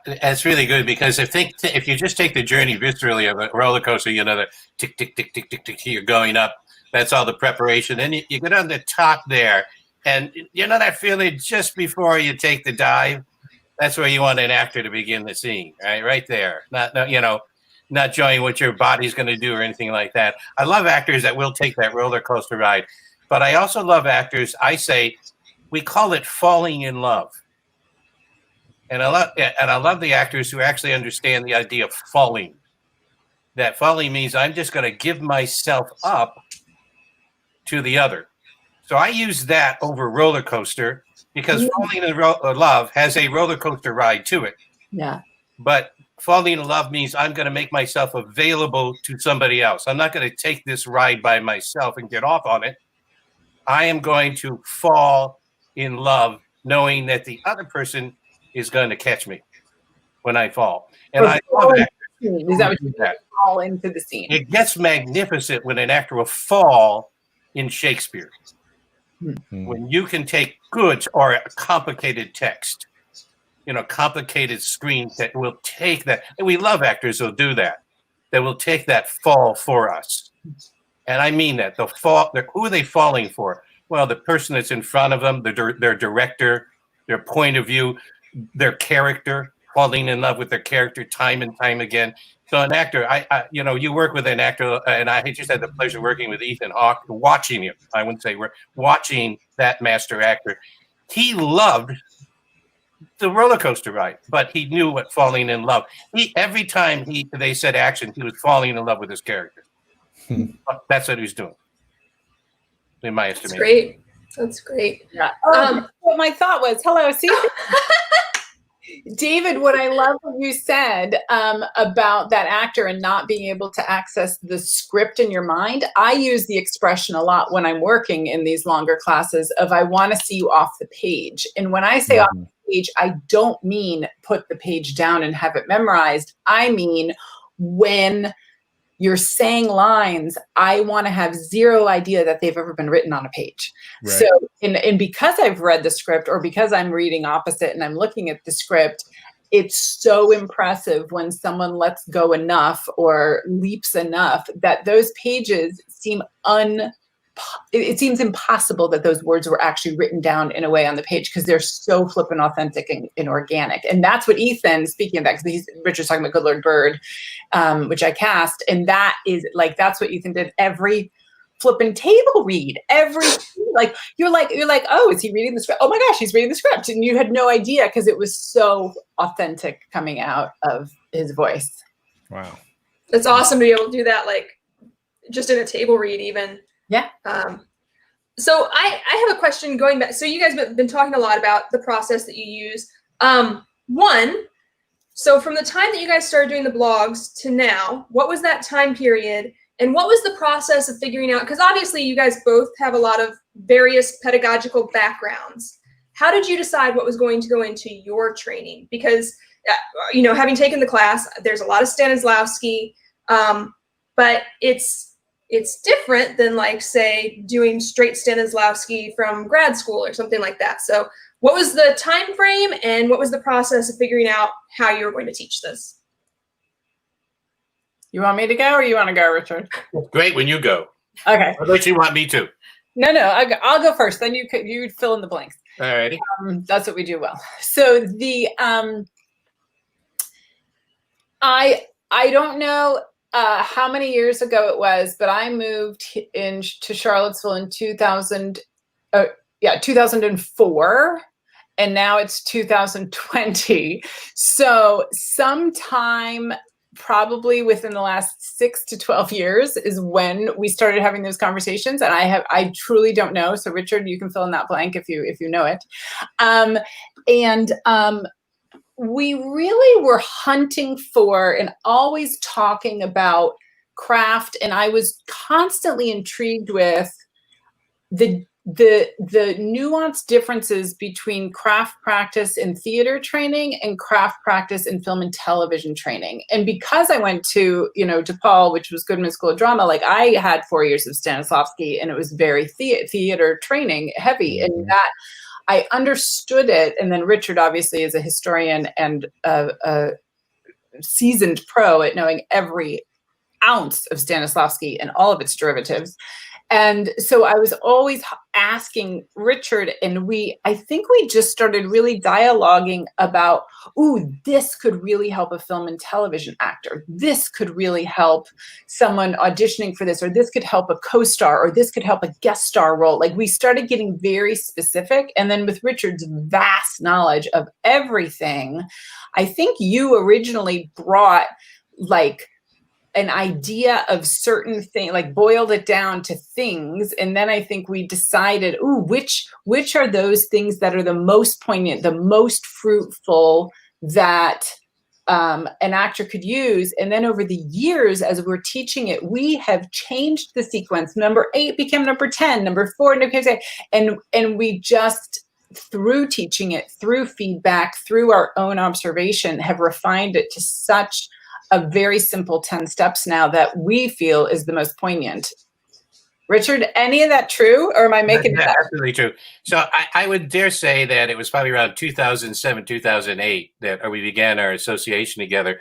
It's really good because if you just take the journey viscerally of a roller coaster, the tick, tick, tick, tick, tick, tick, you're going up. That's all the preparation. Then you get on the top there, and that feeling just before you take the dive. That's where you want an actor to begin the scene, right there. Not showing what your body's going to do or anything like that. I love actors that will take that roller coaster ride, but I also love actors. I say we call it falling in love, and I love the actors who actually understand the idea of falling. That falling means I'm just going to give myself up to the other. So I use that over roller coaster because falling in love has a roller coaster ride to it. Yeah. But falling in love means I'm going to make myself available to somebody else. I'm not going to take this ride by myself and get off on it. I am going to fall in love knowing that the other person is going to catch me when I fall. And I love that. Is that what you fall into the scene? It gets magnificent when an actor will fall in Shakespeare. When you can take good or a complicated text, complicated screen that will take that. And we love actors who'll do that. That will take that fall for us. And I mean that. Who are they falling for? Well, the person that's in front of them, their director, their point of view, their character, falling in love with their character time and time again. So an actor, you work with an actor, and I just had the pleasure of working with Ethan Hawke, watching him. I wouldn't say we're watching that master actor. He loved the roller coaster ride, but he knew what falling in love. Every time they said action, he was falling in love with his character. That's what he was doing, in my estimation. That's great. Yeah. What my thought was, hello, see. David, what I love what you said about that actor and not being able to access the script in your mind. I use the expression a lot when I'm working in these longer classes of I want to see you off the page. And when I say off the page, I don't mean put the page down and have it memorized. I mean when you're saying lines, I want to have zero idea that they've ever been written on a page. Right. So, and because I've read the script or because I'm reading opposite and I'm looking at the script, it's so impressive when someone lets go enough or leaps enough that those pages seem it seems impossible that those words were actually written down in a way on the page because they're so flippant authentic and organic. And that's what Ethan, speaking of that, because Richard's talking about Good Lord Bird, which I cast. And that is that's what Ethan did every flipping table read. You're like, oh, is he reading the script? Oh my gosh, he's reading the script. And you had no idea because it was so authentic coming out of his voice. Wow. It's awesome to be able to do that, just in a table read even. Yeah. So I have a question going back. So you guys have been talking a lot about the process that you use. So from the time that you guys started doing the blogs to now, what was that time period? And what was the process of figuring out? Because obviously you guys both have a lot of various pedagogical backgrounds. How did you decide what was going to go into your training? Because, having taken the class, there's a lot of Stanislavski, but it's different than say doing straight Stanislavski from grad school or something like that. So what was the time frame and what was the process of figuring out how you were going to teach this? You want me to go or you want to go, Richard? Great when you go. Okay. Unless you want me to. No, I'll go first. Then you fill in the blanks. All righty. That's what we do well. So the I don't know how many years ago it was, but I moved to Charlottesville in 2004, and now it's 2020. So sometime probably within the last 6 to 12 years is when we started having those conversations. And I truly don't know. So Richard, you can fill in that blank if you know it. We really were hunting for and always talking about craft. And I was constantly intrigued with the nuanced differences between craft practice in theater training and craft practice in film and television training. And because I went to, DePaul, which was Goodman School of Drama, like I had 4 years of Stanislavski, and it was very theater training heavy. And that I understood it. And then Richard obviously is a historian and a seasoned pro at knowing every ounce of Stanislavski and all of its derivatives. And so I was always asking Richard, and I think we just started really dialoguing about, this could really help a film and television actor. This could really help someone auditioning for this, or this could help a co-star, or this could help a guest star role. Like we started getting very specific. And then with Richard's vast knowledge of everything, I think you originally brought like an idea of certain things, like boiled it down to things. And then I think we decided, which are those things that are the most poignant, the most fruitful that an actor could use. And then over the years, as we're teaching it, we have changed the sequence. Number 8 became number 10, number 4, and we just, through teaching it, through feedback, through our own observation, have refined it to such a very simple 10 steps now that we feel is the most poignant. Richard, any of that true, or am I making that? Absolutely true. So I would dare say that it was probably around 2007, 2008 that we began our association together,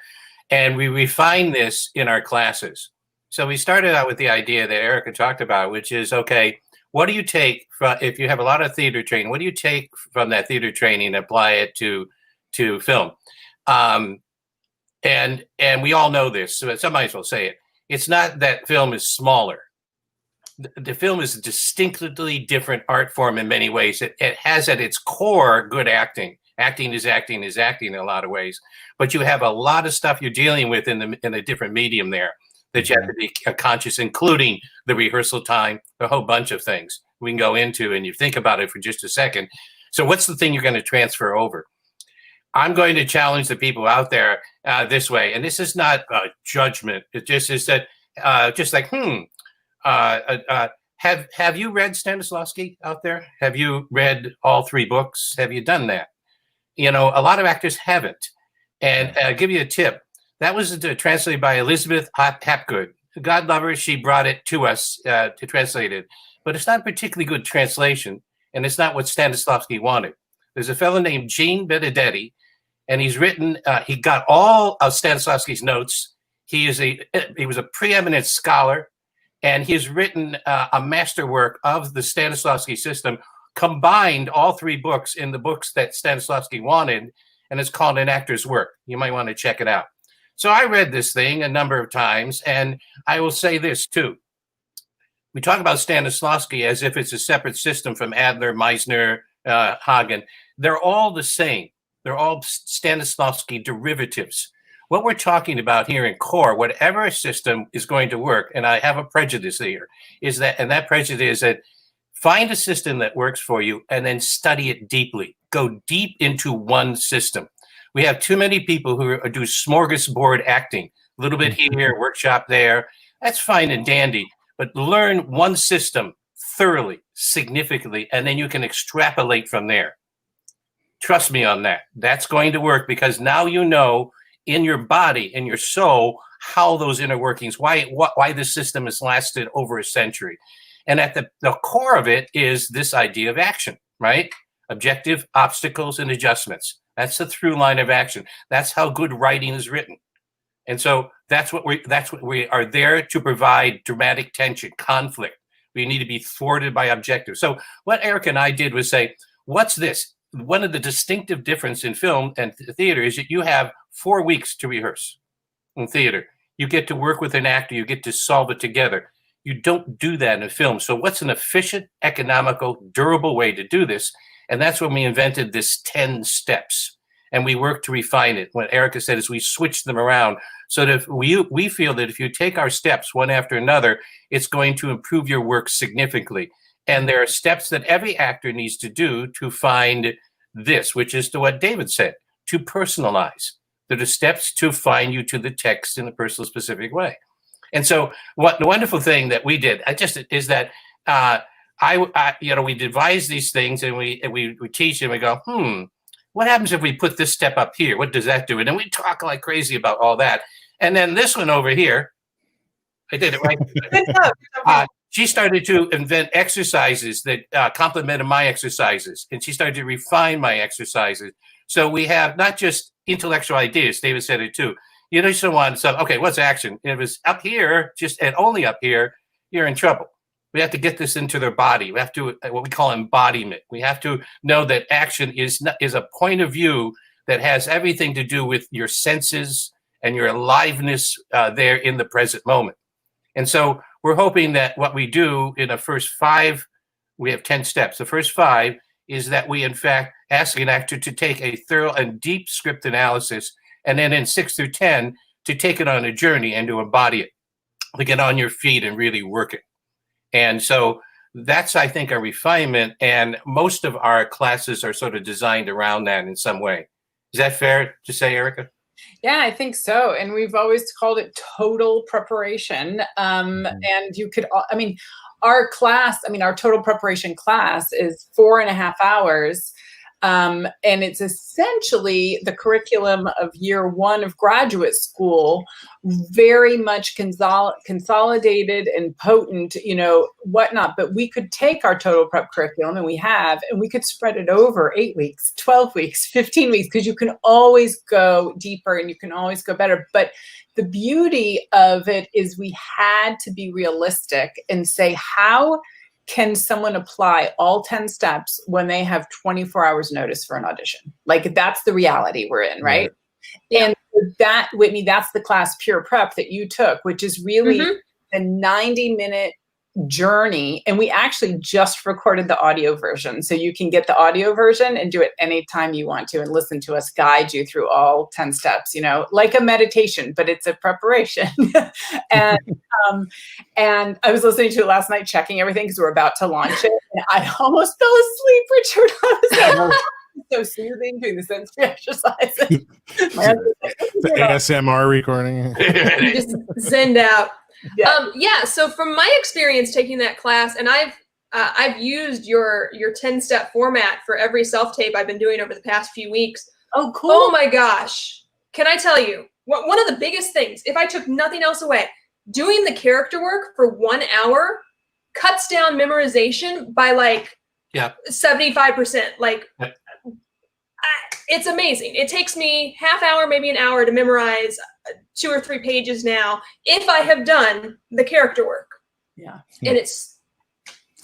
and we refined this in our classes. So we started out with the idea that Erica talked about, which is, okay, what do you take from, if you have a lot of theater training, what do you take from that theater training and apply it to film? And we all know this, so somebody might as well say it. It's not that film is smaller. The film is a distinctly different art form in many ways. It has at its core good acting. Acting is acting in a lot of ways. But you have a lot of stuff you're dealing with in a different medium there that you have to be conscious, including the rehearsal time, a whole bunch of things we can go into, and you think about it for just a second. So what's the thing you're going to transfer over? I'm going to challenge the people out there this way, and this is not a judgment. It just is that, just like, have you read Stanislavski out there? Have you read all 3 books? Have you done that? A lot of actors haven't. And I'll give you a tip. That was translated by Elizabeth Hapgood. God love her, she brought it to us to translate it. But it's not a particularly good translation, and it's not what Stanislavski wanted. There's a fellow named Gene Benedetti, and he's written, he got all of Stanislavski's notes. He was a preeminent scholar, and he's written a masterwork of the Stanislavski system, combined all 3 books in the books that Stanislavski wanted, and it's called An Actor's Work. You might want to check it out. So I read this thing a number of times, and I will say this too. We talk about Stanislavski as if it's a separate system from Adler, Meisner, Hagen. They're all the same. They're all Stanislavski derivatives. What we're talking about here in core, whatever a system is going to work, and I have a prejudice here, is that, and that prejudice is that find a system that works for you and then study it deeply. Go deep into one system. We have too many people who do smorgasbord acting, a little bit here, workshop there. That's fine and dandy, but learn one system thoroughly, significantly, and then you can extrapolate from there. Trust me on that. That's going to work because now you know in your body, in your soul, how those inner workings, why the system has lasted over a century. And at the core of it is this idea of action, right? Objective, obstacles, and adjustments. That's the through line of action. That's how good writing is written. And so that's what we are there to provide: dramatic tension, conflict. We need to be thwarted by objectives. So what Eric and I did was say, what's this? One of the distinctive difference in film and theater is that you have 4 weeks to rehearse in theater. You get to work with an actor. You get to solve it together. You don't do that in film. So what's an efficient, economical, durable way to do this? And that's when we invented this 10 steps. and we work to refine it. What Erica said is we switch them around so that if we feel that if you take our steps one after another, it's going to improve your work significantly. And there are steps that every actor needs to do to find this, which is to what David said, to personalize. There are steps to find you to the text in a personal, specific way. And so what the wonderful thing that we did is that we devise these things and we teach and we go, what happens if we put this step up here? What does that do? And then we talk like crazy about all that. And then this one over here, I did it right. She started to invent exercises that complemented my exercises, and she started to refine my exercises. So we have not just intellectual ideas. David said it too. You just don't want some, okay, what's action? If it's up here, and only up here, you're in trouble. We have to get this into their body. We have to, what we call embodiment. We have to know that action is a point of view that has everything to do with your senses and your aliveness there in the present moment. And so we're hoping that what we do in the first 5, we have 10 steps. The first 5 is that we, in fact, ask an actor to take a thorough and deep script analysis, and then in 6 through 10, to take it on a journey and to embody it, to get on your feet and really work it. And so that's, I think, a refinement, and most of our classes are sort of designed around that in some way. Is that fair to say, Erica? Yeah, I think so. And we've always called it total preparation. And you could, our class, our total preparation class is 4.5 hours. And it's essentially the curriculum of year 1 of graduate school, very much consolidated and potent, whatnot. But we could take our total prep curriculum, and we could spread it over 8 weeks, 12 weeks, 15 weeks, because you can always go deeper and you can always go better. But the beauty of it is we had to be realistic and say, how can someone apply all 10 steps when they have 24 hours notice for an audition? Like, that's the reality we're in, right? And that, Whitney, that's the class Pure Prep that you took, which is really a 90-minute journey. And we actually just recorded the audio version. So you can get the audio version and do it anytime you want to and listen to us guide you through all 10 steps, like a meditation, but it's a preparation. And I was listening to it last night, checking everything because we're about to launch it. And I almost fell asleep, Richard. I was like, so soothing, doing the sensory exercises. The ASMR recording. Just zenned out. So from my experience taking that class, and I've used your 10-step format for every self-tape I've been doing over the past few weeks. Oh, cool. Oh my gosh. Can I tell you, one of the biggest things, if I took nothing else away, doing the character work for 1 hour cuts down memorization by 75%. It's amazing. It takes me half hour, maybe an hour to memorize 2 or 3 pages now if I have done the character work. Yeah. And it's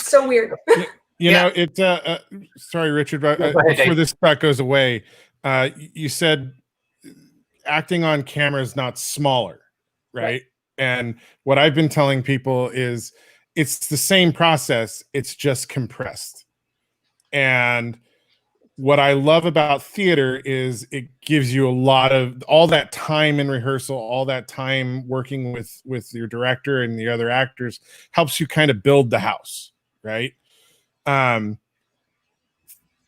so weird. Sorry, Richard, but before this thought goes away, you said acting on camera is not smaller, right? And what I've been telling people is it's the same process, it's just compressed. And what I love about theater is it gives you a lot of all that time in rehearsal, all that time working with your director and the other actors helps you kind of build the house, right?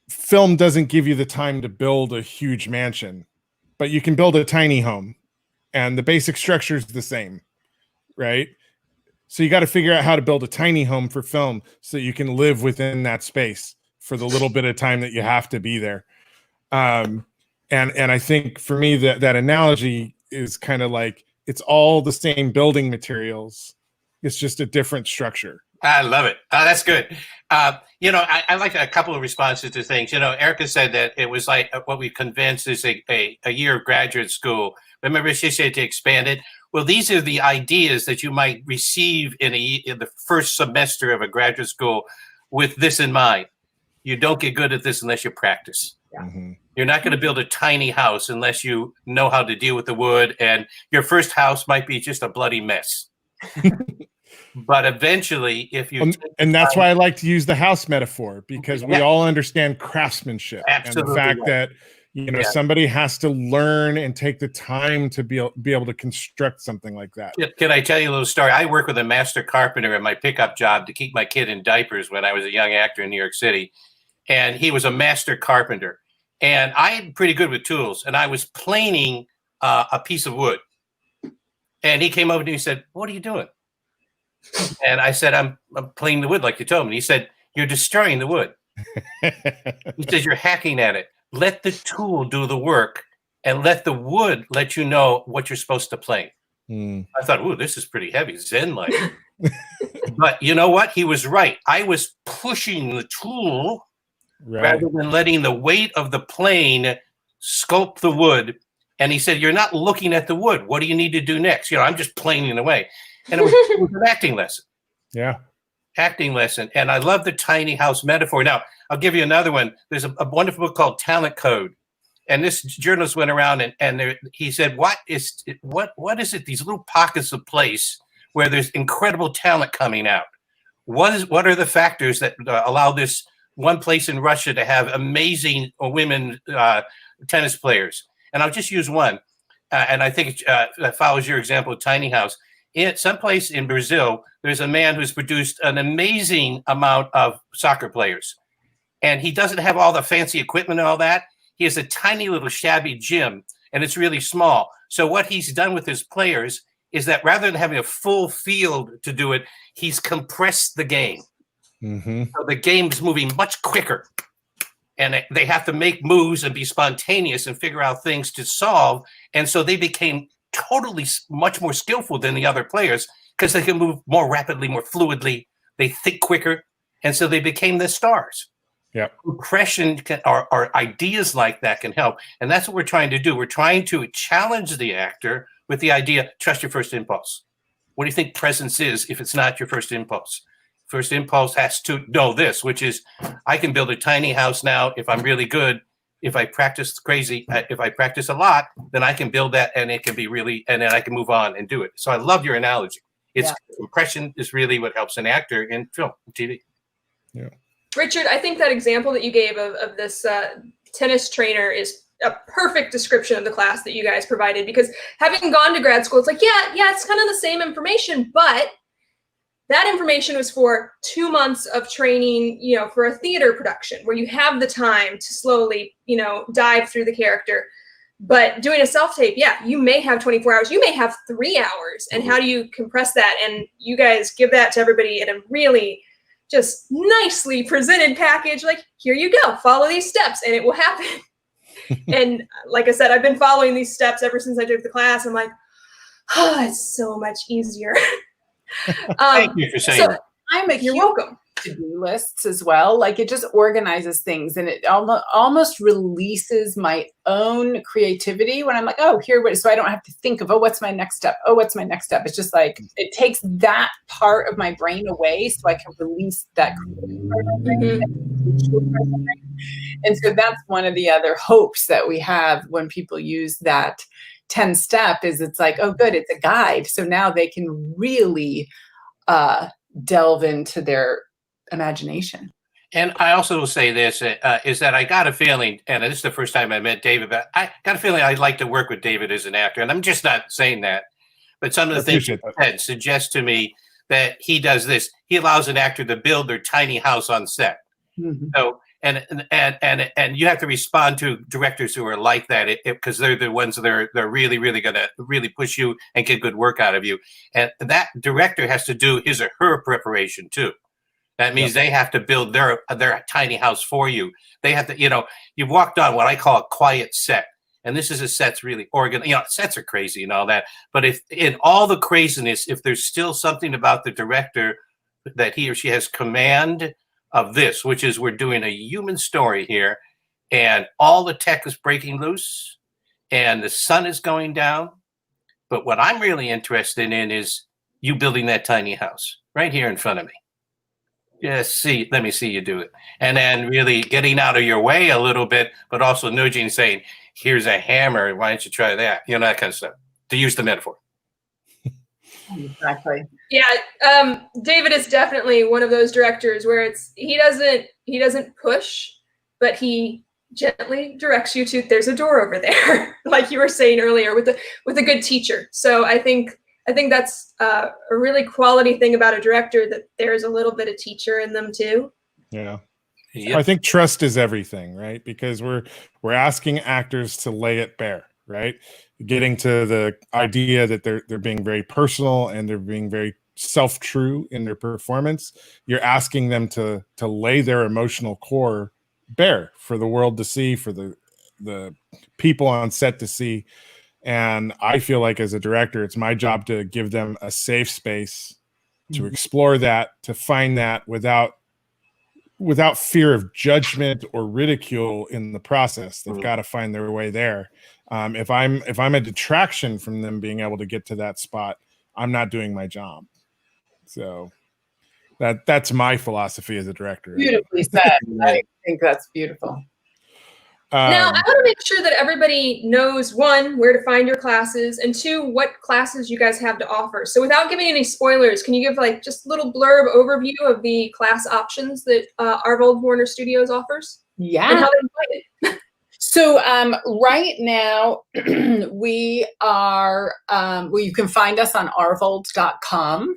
Film doesn't give you the time to build a huge mansion, but you can build a tiny home and the basic structure is the same, right? So you got to figure out how to build a tiny home for film so you can live within that space for the little bit of time that you have to be there. And I think for me that analogy is kind of like, it's all the same building materials. It's just a different structure. I love it. That's good. I like a couple of responses to things. Erica said that it was like what we convinced is a year of graduate school. Remember she said to expand it? Well, these are the ideas that you might receive in the first semester of a graduate school with this in mind. You don't get good at this unless you practice. Mm-hmm. You're not going to build a tiny house unless you know how to deal with the wood, and your first house might be just a bloody mess. But eventually, if you and that's why I like to use the house metaphor, because we all understand craftsmanship. Absolutely. And the fact that You know, Yeah. somebody has to learn and take the time to be able to construct something like that. Can I tell you a little story? I work with a master carpenter at my pickup job to keep my kid in diapers when I was a young actor in New York City. And he was a master carpenter. And I am pretty good with tools. And I was planing a piece of wood. And he came over to me and said, "What are you doing?" And I said, I'm planing the wood like you told me. He said, "You're destroying the wood." He says, "You're hacking at it. Let the tool do the work and let the wood let you know what you're supposed to plane." I thought, "Ooh, this is pretty heavy, Zen-like." But you know what? He was right. I was pushing the tool rather than letting the weight of the plane sculpt the wood. And he said, "You're not looking at the wood. What do you need to do next?" You know, I'm just planing away. And it was an acting lesson. Yeah. Acting lesson. And I love the tiny house metaphor. Now, I'll give you another one. There's a wonderful book called Talent Code. And this journalist went around and he said, what is it, these little pockets of place where there's incredible talent coming out? What are the factors that allow this one place in Russia to have amazing women tennis players? And I'll just use one. And I think that follows your example of tiny house. Someplace in Brazil, there's a man who's produced an amazing amount of soccer players. And he doesn't have all the fancy equipment and all that. He has a tiny little shabby gym, and it's really small. So what he's done with his players is that rather than having a full field to do it, he's compressed the game. So the game's moving much quicker. And they have to make moves and be spontaneous and figure out things to solve. And so they became totally much more skillful than the other players because they can move more rapidly, more fluidly. They think quicker. And so they became the stars. Yeah. Compression or ideas like that can help. And that's what we're trying to do. We're trying to challenge the actor with the idea, trust your first impulse. What do you think presence is if it's not your first impulse? First impulse has to know this, which is I can build a tiny house now if I'm really good. If I practice if I practice a lot, then I can build that and it can be really, and then I can move on and do it. So I love your analogy. Impression is really what helps an actor in film and TV. Yeah. Richard, I think that example that you gave of this tennis trainer is a perfect description of the class that you guys provided, because having gone to grad school, it's like, yeah, it's kind of the same information, but that information was for 2 months of training, you know, for a theater production where you have the time to slowly, you know, dive through the character. But doing a self-tape, yeah, you may have 24 hours, you may have 3 hours. And how do you compress that? And you guys give that to everybody in a really just nicely presented package. Like, here you go, follow these steps and it will happen. And like I said, I've been following these steps ever since I took the class. I'm like, oh, it's so much easier. Thank you for saying that. I'm a You're huge welcome. to-do lists as well. Like, it just organizes things, and it almost releases my own creativity when I'm like, oh, so I don't have to think of, oh, what's my next step? Oh, what's my next step? It's just like, it takes that part of my brain away so I can release that creative part of my brain. And so that's one of the other hopes that we have when people use that 10-step is it's like, oh, good, it's a guide. So now they can really delve into their imagination. And I also will say this, is that I got a feeling, and this is the first time I met David, but I got a feeling I'd like to work with David as an actor. And I'm just not saying that. But some of the things he said suggest to me that he does this. He allows an actor to build their tiny house on set. So, and you have to respond to directors who are like that, because they're the ones that they're really, really going to really push you and get good work out of you. And that director has to do his or her preparation too. That means they have to build their tiny house for you. They have to, you've walked on what I call a quiet set. And this is a set's really organized. Sets are crazy and all that. But if in all the craziness, if there's still something about the director that he or she has command of this, which is we're doing a human story here, and all the tech is breaking loose and the sun is going down. But what I'm really interested in is you building that tiny house right here in front of me. Let me see you do it. And then really getting out of your way a little bit, but also nudging, saying, here's a hammer. Why don't you try that? That kind of stuff, to use the metaphor. Exactly. Yeah. David is definitely one of those directors where he doesn't push, but he gently directs you to, there's a door over there, like you were saying earlier, with a good teacher. So I think that's a really quality thing about a director, that there's a little bit of teacher in them too. Yeah. Yep. I think trust is everything, right? Because we're asking actors to lay it bare, right? Getting to the idea that they're being very personal and they're being very self-true in their performance. You're asking them to lay their emotional core bare for the world to see, for the people on set to see. And I feel like as a director, it's my job to give them a safe space to explore that, to find that without fear of judgment or ridicule in the process. They've got to find their way there. If I'm a detraction from them being able to get to that spot, I'm not doing my job. So that's my philosophy as a director. Beautifully said. I think that's beautiful. Now, I want to make sure that everybody knows, one, where to find your classes, and two, what classes you guys have to offer. So without giving any spoilers, can you give like just a little blurb overview of the class options that Arvold Warner Studios offers? Yeah. And how they play it? So right now we are, well, you can find us on arvold.com.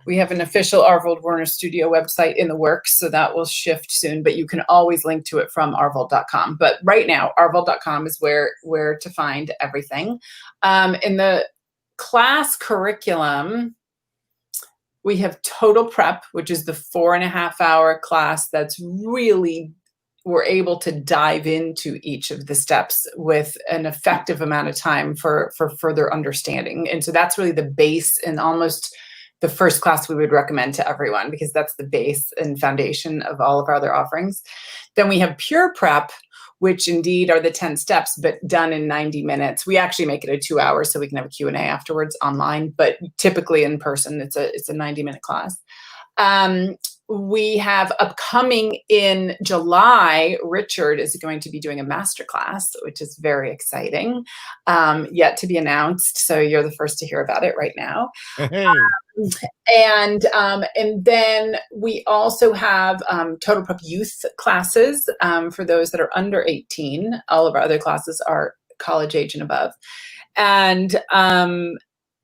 We have an official Arvold Warner Studio website in the works, so that will shift soon, but you can always link to it from arvold.com. But right now, arvold.com is where to find everything. In the class curriculum, we have Total Prep, which is the 4.5-hour class that's really, we're able to dive into each of the steps with an effective amount of time for further understanding. And so that's really the base and almost the first class we would recommend to everyone, because that's the base and foundation of all of our other offerings. Then we have Pure Prep, which indeed are the 10 steps, but done in 90 minutes. We actually make it a 2 hours so we can have a Q&A afterwards online, but typically in person, it's a 90-minute class. We have upcoming in July, Richard is going to be doing a masterclass, which is very exciting, yet to be announced. So you're the first to hear about it right now. Hey. And then we also have Total Prep Youth classes for those that are under 18. All of our other classes are college age and above. And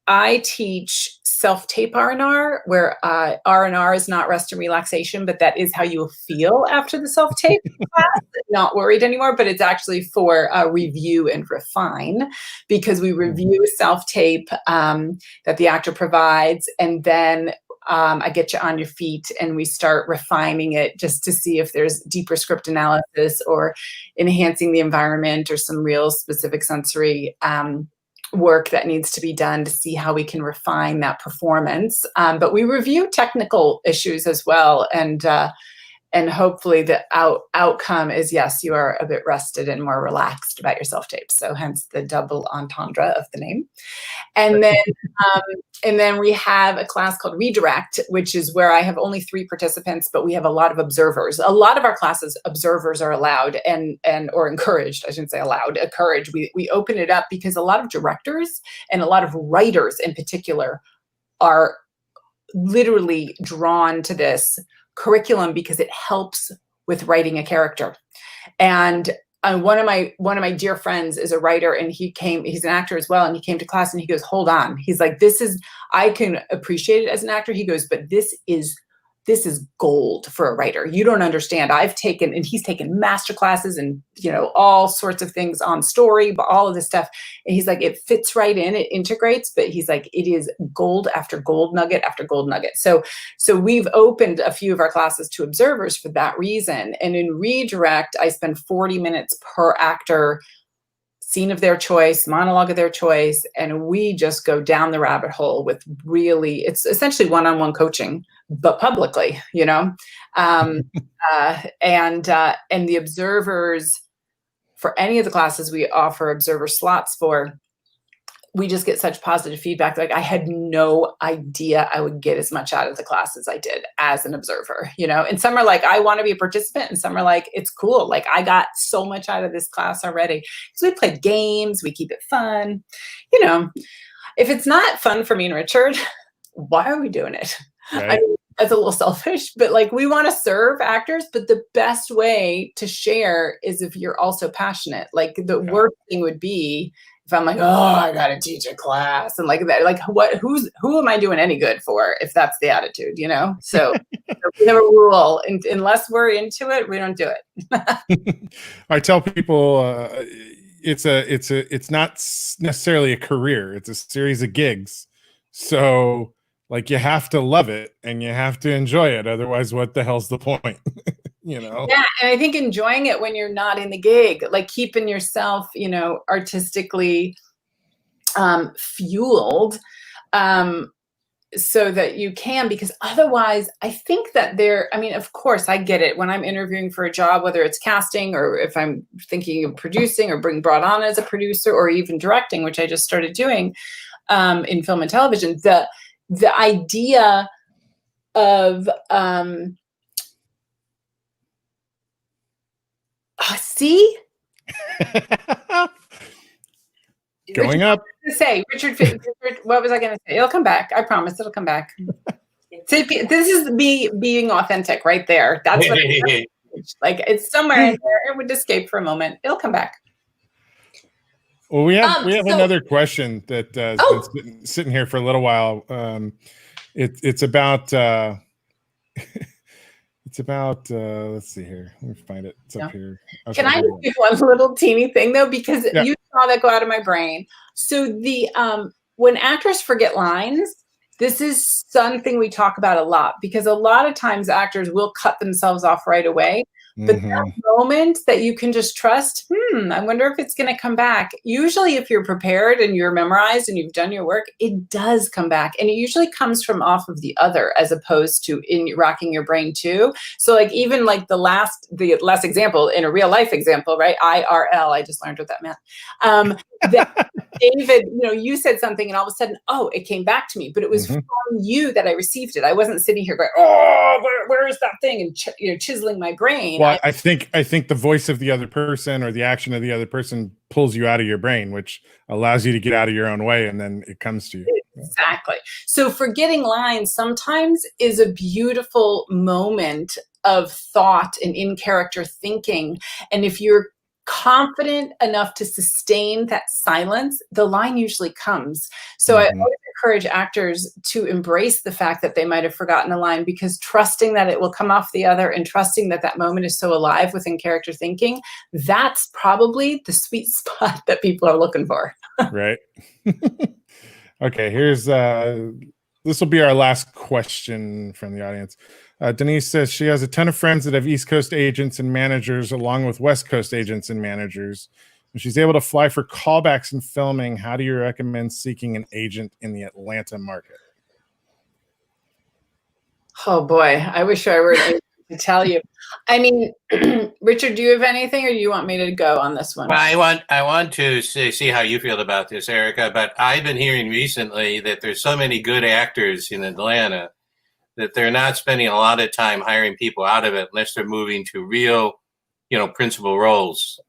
I teach self-tape R&R, where R&R is not rest and relaxation, but that is how you will feel after the self-tape class. Not worried anymore, but it's actually for review and refine, because we review self-tape that the actor provides, and then I get you on your feet and we start refining it just to see if there's deeper script analysis or enhancing the environment or some real specific sensory work that needs to be done to see how we can refine that performance. But we review technical issues as well. And hopefully the outcome is, yes, you are a bit rested and more relaxed about your self-tape. So hence the double entendre of the name. And then we have a class called Redirect, which is where I have only 3 participants, but we have a lot of observers. A lot of our classes, observers are allowed and or encouraged. I shouldn't say allowed, encouraged. We open it up because a lot of directors and a lot of writers in particular are literally drawn to this curriculum because it helps with writing a character. And one of my dear friends is a writer, and he's an actor as well, and he came to class and he goes, hold on. He's like, I can appreciate it as an actor. He goes, but this is gold for a writer. You don't understand. He's taken master classes and, all sorts of things on story, but all of this stuff. And he's like, it fits right in, it integrates, but he's like, it is gold after gold nugget after gold nugget. So we've opened a few of our classes to observers for that reason. And in Redirect, I spend 40 minutes per actor, scene of their choice, monologue of their choice, and we just go down the rabbit hole with really, it's essentially one-on-one coaching, but publicly, and the observers, for any of the classes we offer observer slots for, we just get such positive feedback. Like, I had no idea I would get as much out of the class as I did as an observer, and some are like, I want to be a participant, and some are like, it's cool. Like, I got so much out of this class already. So we play games, we keep it fun. If it's not fun for me and Richard, why are we doing it? Right. I mean, that's a little selfish, but like we want to serve actors, but the best way to share is if you're also passionate. Like the worst thing would be if I'm like, oh, I gotta teach a class and like that. Like who am I doing any good for if that's the attitude, you know? So we have a rule, unless we're into it, we don't do it. I tell people it's not necessarily a career, it's a series of gigs. So like you have to love it and you have to enjoy it, otherwise what the hell's the point? You know? Yeah, and I think enjoying it when you're not in the gig, like keeping yourself, you know, artistically fueled, so that you can, because otherwise I think that I mean, of course I get it when I'm interviewing for a job, whether it's casting or if I'm thinking of producing or being brought on as a producer or even directing, which I just started doing in film and television, the idea of see going up. Richard, what was I going to say? It'll come back. I promise it'll come back. See, this is me being authentic right there. That's what like it's somewhere in there. It would escape for a moment. It'll come back. Well, we have another question that has been sitting here for a little while. It's about let's see here. Let me find it. It's up here. Okay, can I just do one little teeny thing though, because you saw that go out of my brain. So the when actors forget lines, this is something we talk about a lot, because a lot of times actors will cut themselves off right away. But that moment that you can just trust, I wonder if it's going to come back. Usually if you're prepared and you're memorized and you've done your work, it does come back. And it usually comes from off of the other as opposed to in racking your brain too. So like even like the last example in a real life example, right? IRL, I just learned what that meant. That David, you know, you said something and all of a sudden, it came back to me, but it was from you that I received it. I wasn't sitting here going, where is that thing? And chiseling my brain. Well, I think the voice of the other person or the action of the other person pulls you out of your brain, which allows you to get out of your own way, and then it comes to you. Exactly. So forgetting lines sometimes is a beautiful moment of thought and in character thinking. And if you're confident enough to sustain that silence, the line usually comes. So I always encourage actors to embrace the fact that they might have forgotten a line, because trusting that it will come off the other and trusting that that moment is so alive within character thinking, that's probably the sweet spot that people are looking for. Right. Okay, here's this will be our last question from the audience. Denise says she has a ton of friends that have East Coast agents and managers along with West Coast agents and managers. When she's able to fly for callbacks and filming, how do you recommend seeking an agent in the Atlanta market? Oh boy, I wish I were able to tell you. I mean, Richard, do you have anything, or do you want me to go on this one? Well, I want to see how you feel about this, Erica, but I've been hearing recently that there's so many good actors in Atlanta that they're not spending a lot of time hiring people out of it unless they're moving to real, principal roles.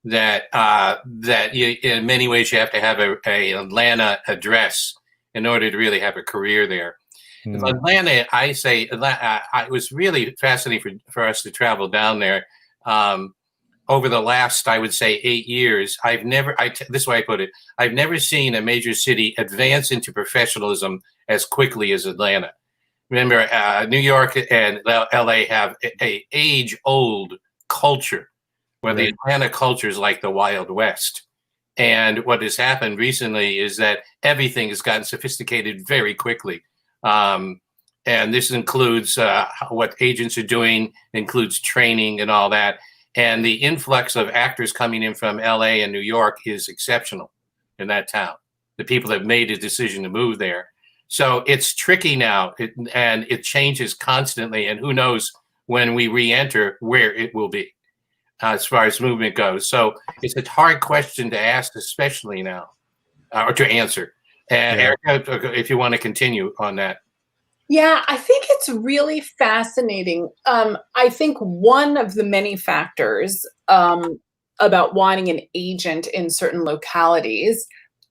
That you, in many ways, you have to have a Atlanta address in order to really have a career there. Atlanta, I say, it was really fascinating for us to travel down there. Over the last, I would say, 8 years, this is why I put it, I've never seen a major city advance into professionalism as quickly as Atlanta. Remember, New York and LA have a age-old culture, where the Atlanta culture is like the Wild West. And what has happened recently is that everything has gotten sophisticated very quickly. And this includes what agents are doing, includes training and all that. And the influx of actors coming in from LA and New York is exceptional in that town. The people that made a decision to move there. So it's tricky now, and it changes constantly. And who knows when we re-enter where it will be as far as movement goes. So it's a hard question to ask, especially now, or to answer. And Erica, if you want to continue on that. Yeah, I think it's really fascinating. I think one of the many factors about wanting an agent in certain localities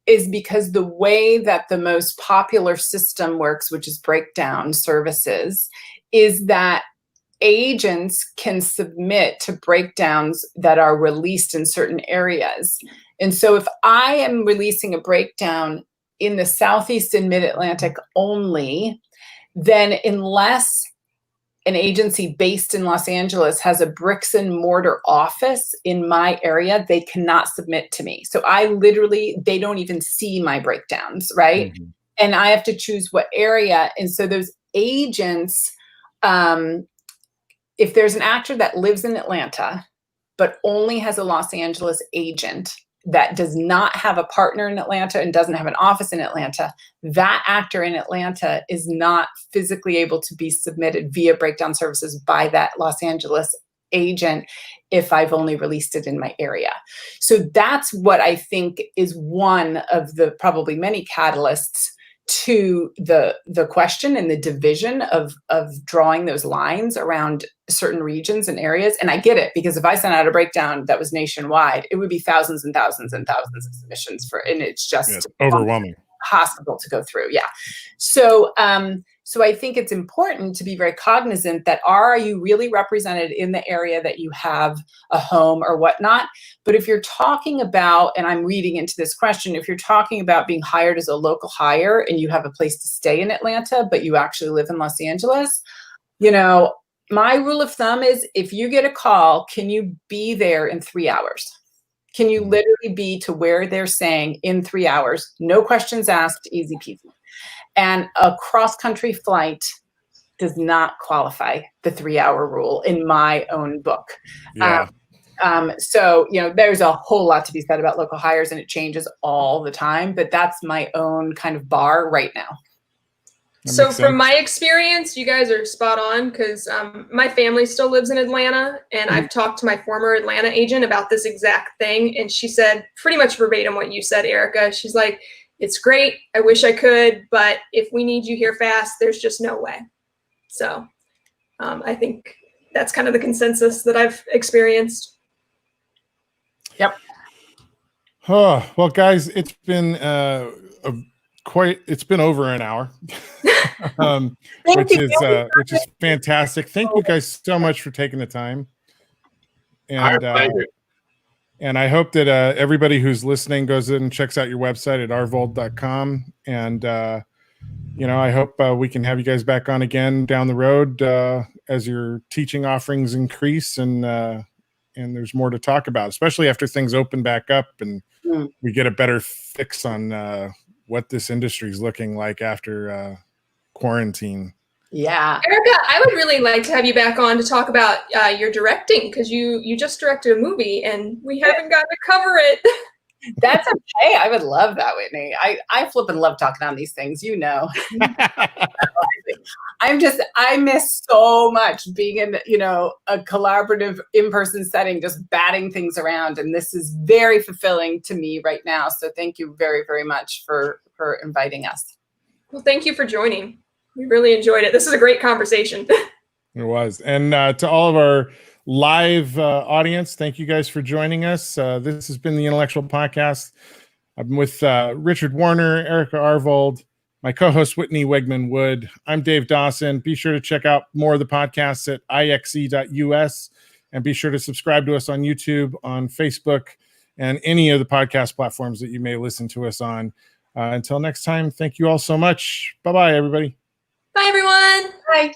is because the way that the most popular system works, which is breakdown services, is that agents can submit to breakdowns that are released in certain areas. And so if I am releasing a breakdown in the Southeast and Mid-Atlantic only, then unless an agency based in Los Angeles has a bricks and mortar office in my area, they cannot submit to me. So they don't even see my breakdowns, right? Mm-hmm. And I have to choose what area. And so those agents, if there's an actor that lives in Atlanta, but only has a Los Angeles agent that does not have a partner in Atlanta and doesn't have an office in Atlanta, that actor in Atlanta is not physically able to be submitted via breakdown services by that Los Angeles agent if I've only released it in my area. So that's what I think is one of the probably many catalysts to the question and the division of drawing those lines around certain regions and areas. And I get it, because if I sent out a breakdown that was nationwide, it would be thousands and thousands and thousands of submissions and it's just overwhelming, impossible to go through. Yeah. So I think it's important to be very cognizant that are you really represented in the area that you have a home or whatnot? But if you're talking about, and I'm reading into this question, if you're talking about being hired as a local hire and you have a place to stay in Atlanta, but you actually live in Los Angeles, my rule of thumb is if you get a call, can you be there in 3 hours? Can you literally be to where they're saying in 3 hours? No questions asked, easy peasy. And a cross-country flight does not qualify the 3-hour rule in my own book. Yeah. So, there's a whole lot to be said about local hires, and it changes all the time, but that's my own kind of bar right now. So from my experience, you guys are spot on, because my family still lives in Atlanta, and I've talked to my former Atlanta agent about this exact thing. And she said pretty much verbatim what you said, Erica. She's like, it's great. I wish I could, but if we need you here fast, there's just no way. So I think that's kind of the consensus that I've experienced. Yep. Oh, well, guys, it's been it's been over an hour, which is fantastic. Thank you guys so much for taking the time. And I hope that everybody who's listening goes in and checks out your website at arvold.com. And, I hope we can have you guys back on again down the road as your teaching offerings increase and there's more to talk about, especially after things open back up and we get a better fix on what this industry is looking like after quarantine. Yeah. Erica, I would really like to have you back on to talk about your directing, because you just directed a movie and we haven't gotten to cover it. That's okay. I would love that, Whitney. I flip and love talking on these things, I miss so much being in, a collaborative in-person setting, just batting things around. And this is very fulfilling to me right now. So thank you very, very much for inviting us. Well, thank you for joining. We really enjoyed it. This is a great conversation. It was. And to all of our live audience, thank you guys for joining us. This has been the Intellectual Podcast. I'm with Richard Warner, Erica Arvold, my co-host Whitney Wegman-Wood. I'm Dave Dawson. Be sure to check out more of the podcasts at ixe.us, and be sure to subscribe to us on YouTube, on Facebook, and any of the podcast platforms that you may listen to us on. Until next time, thank you all so much. Bye-bye, everybody. Bye, everyone. Bye.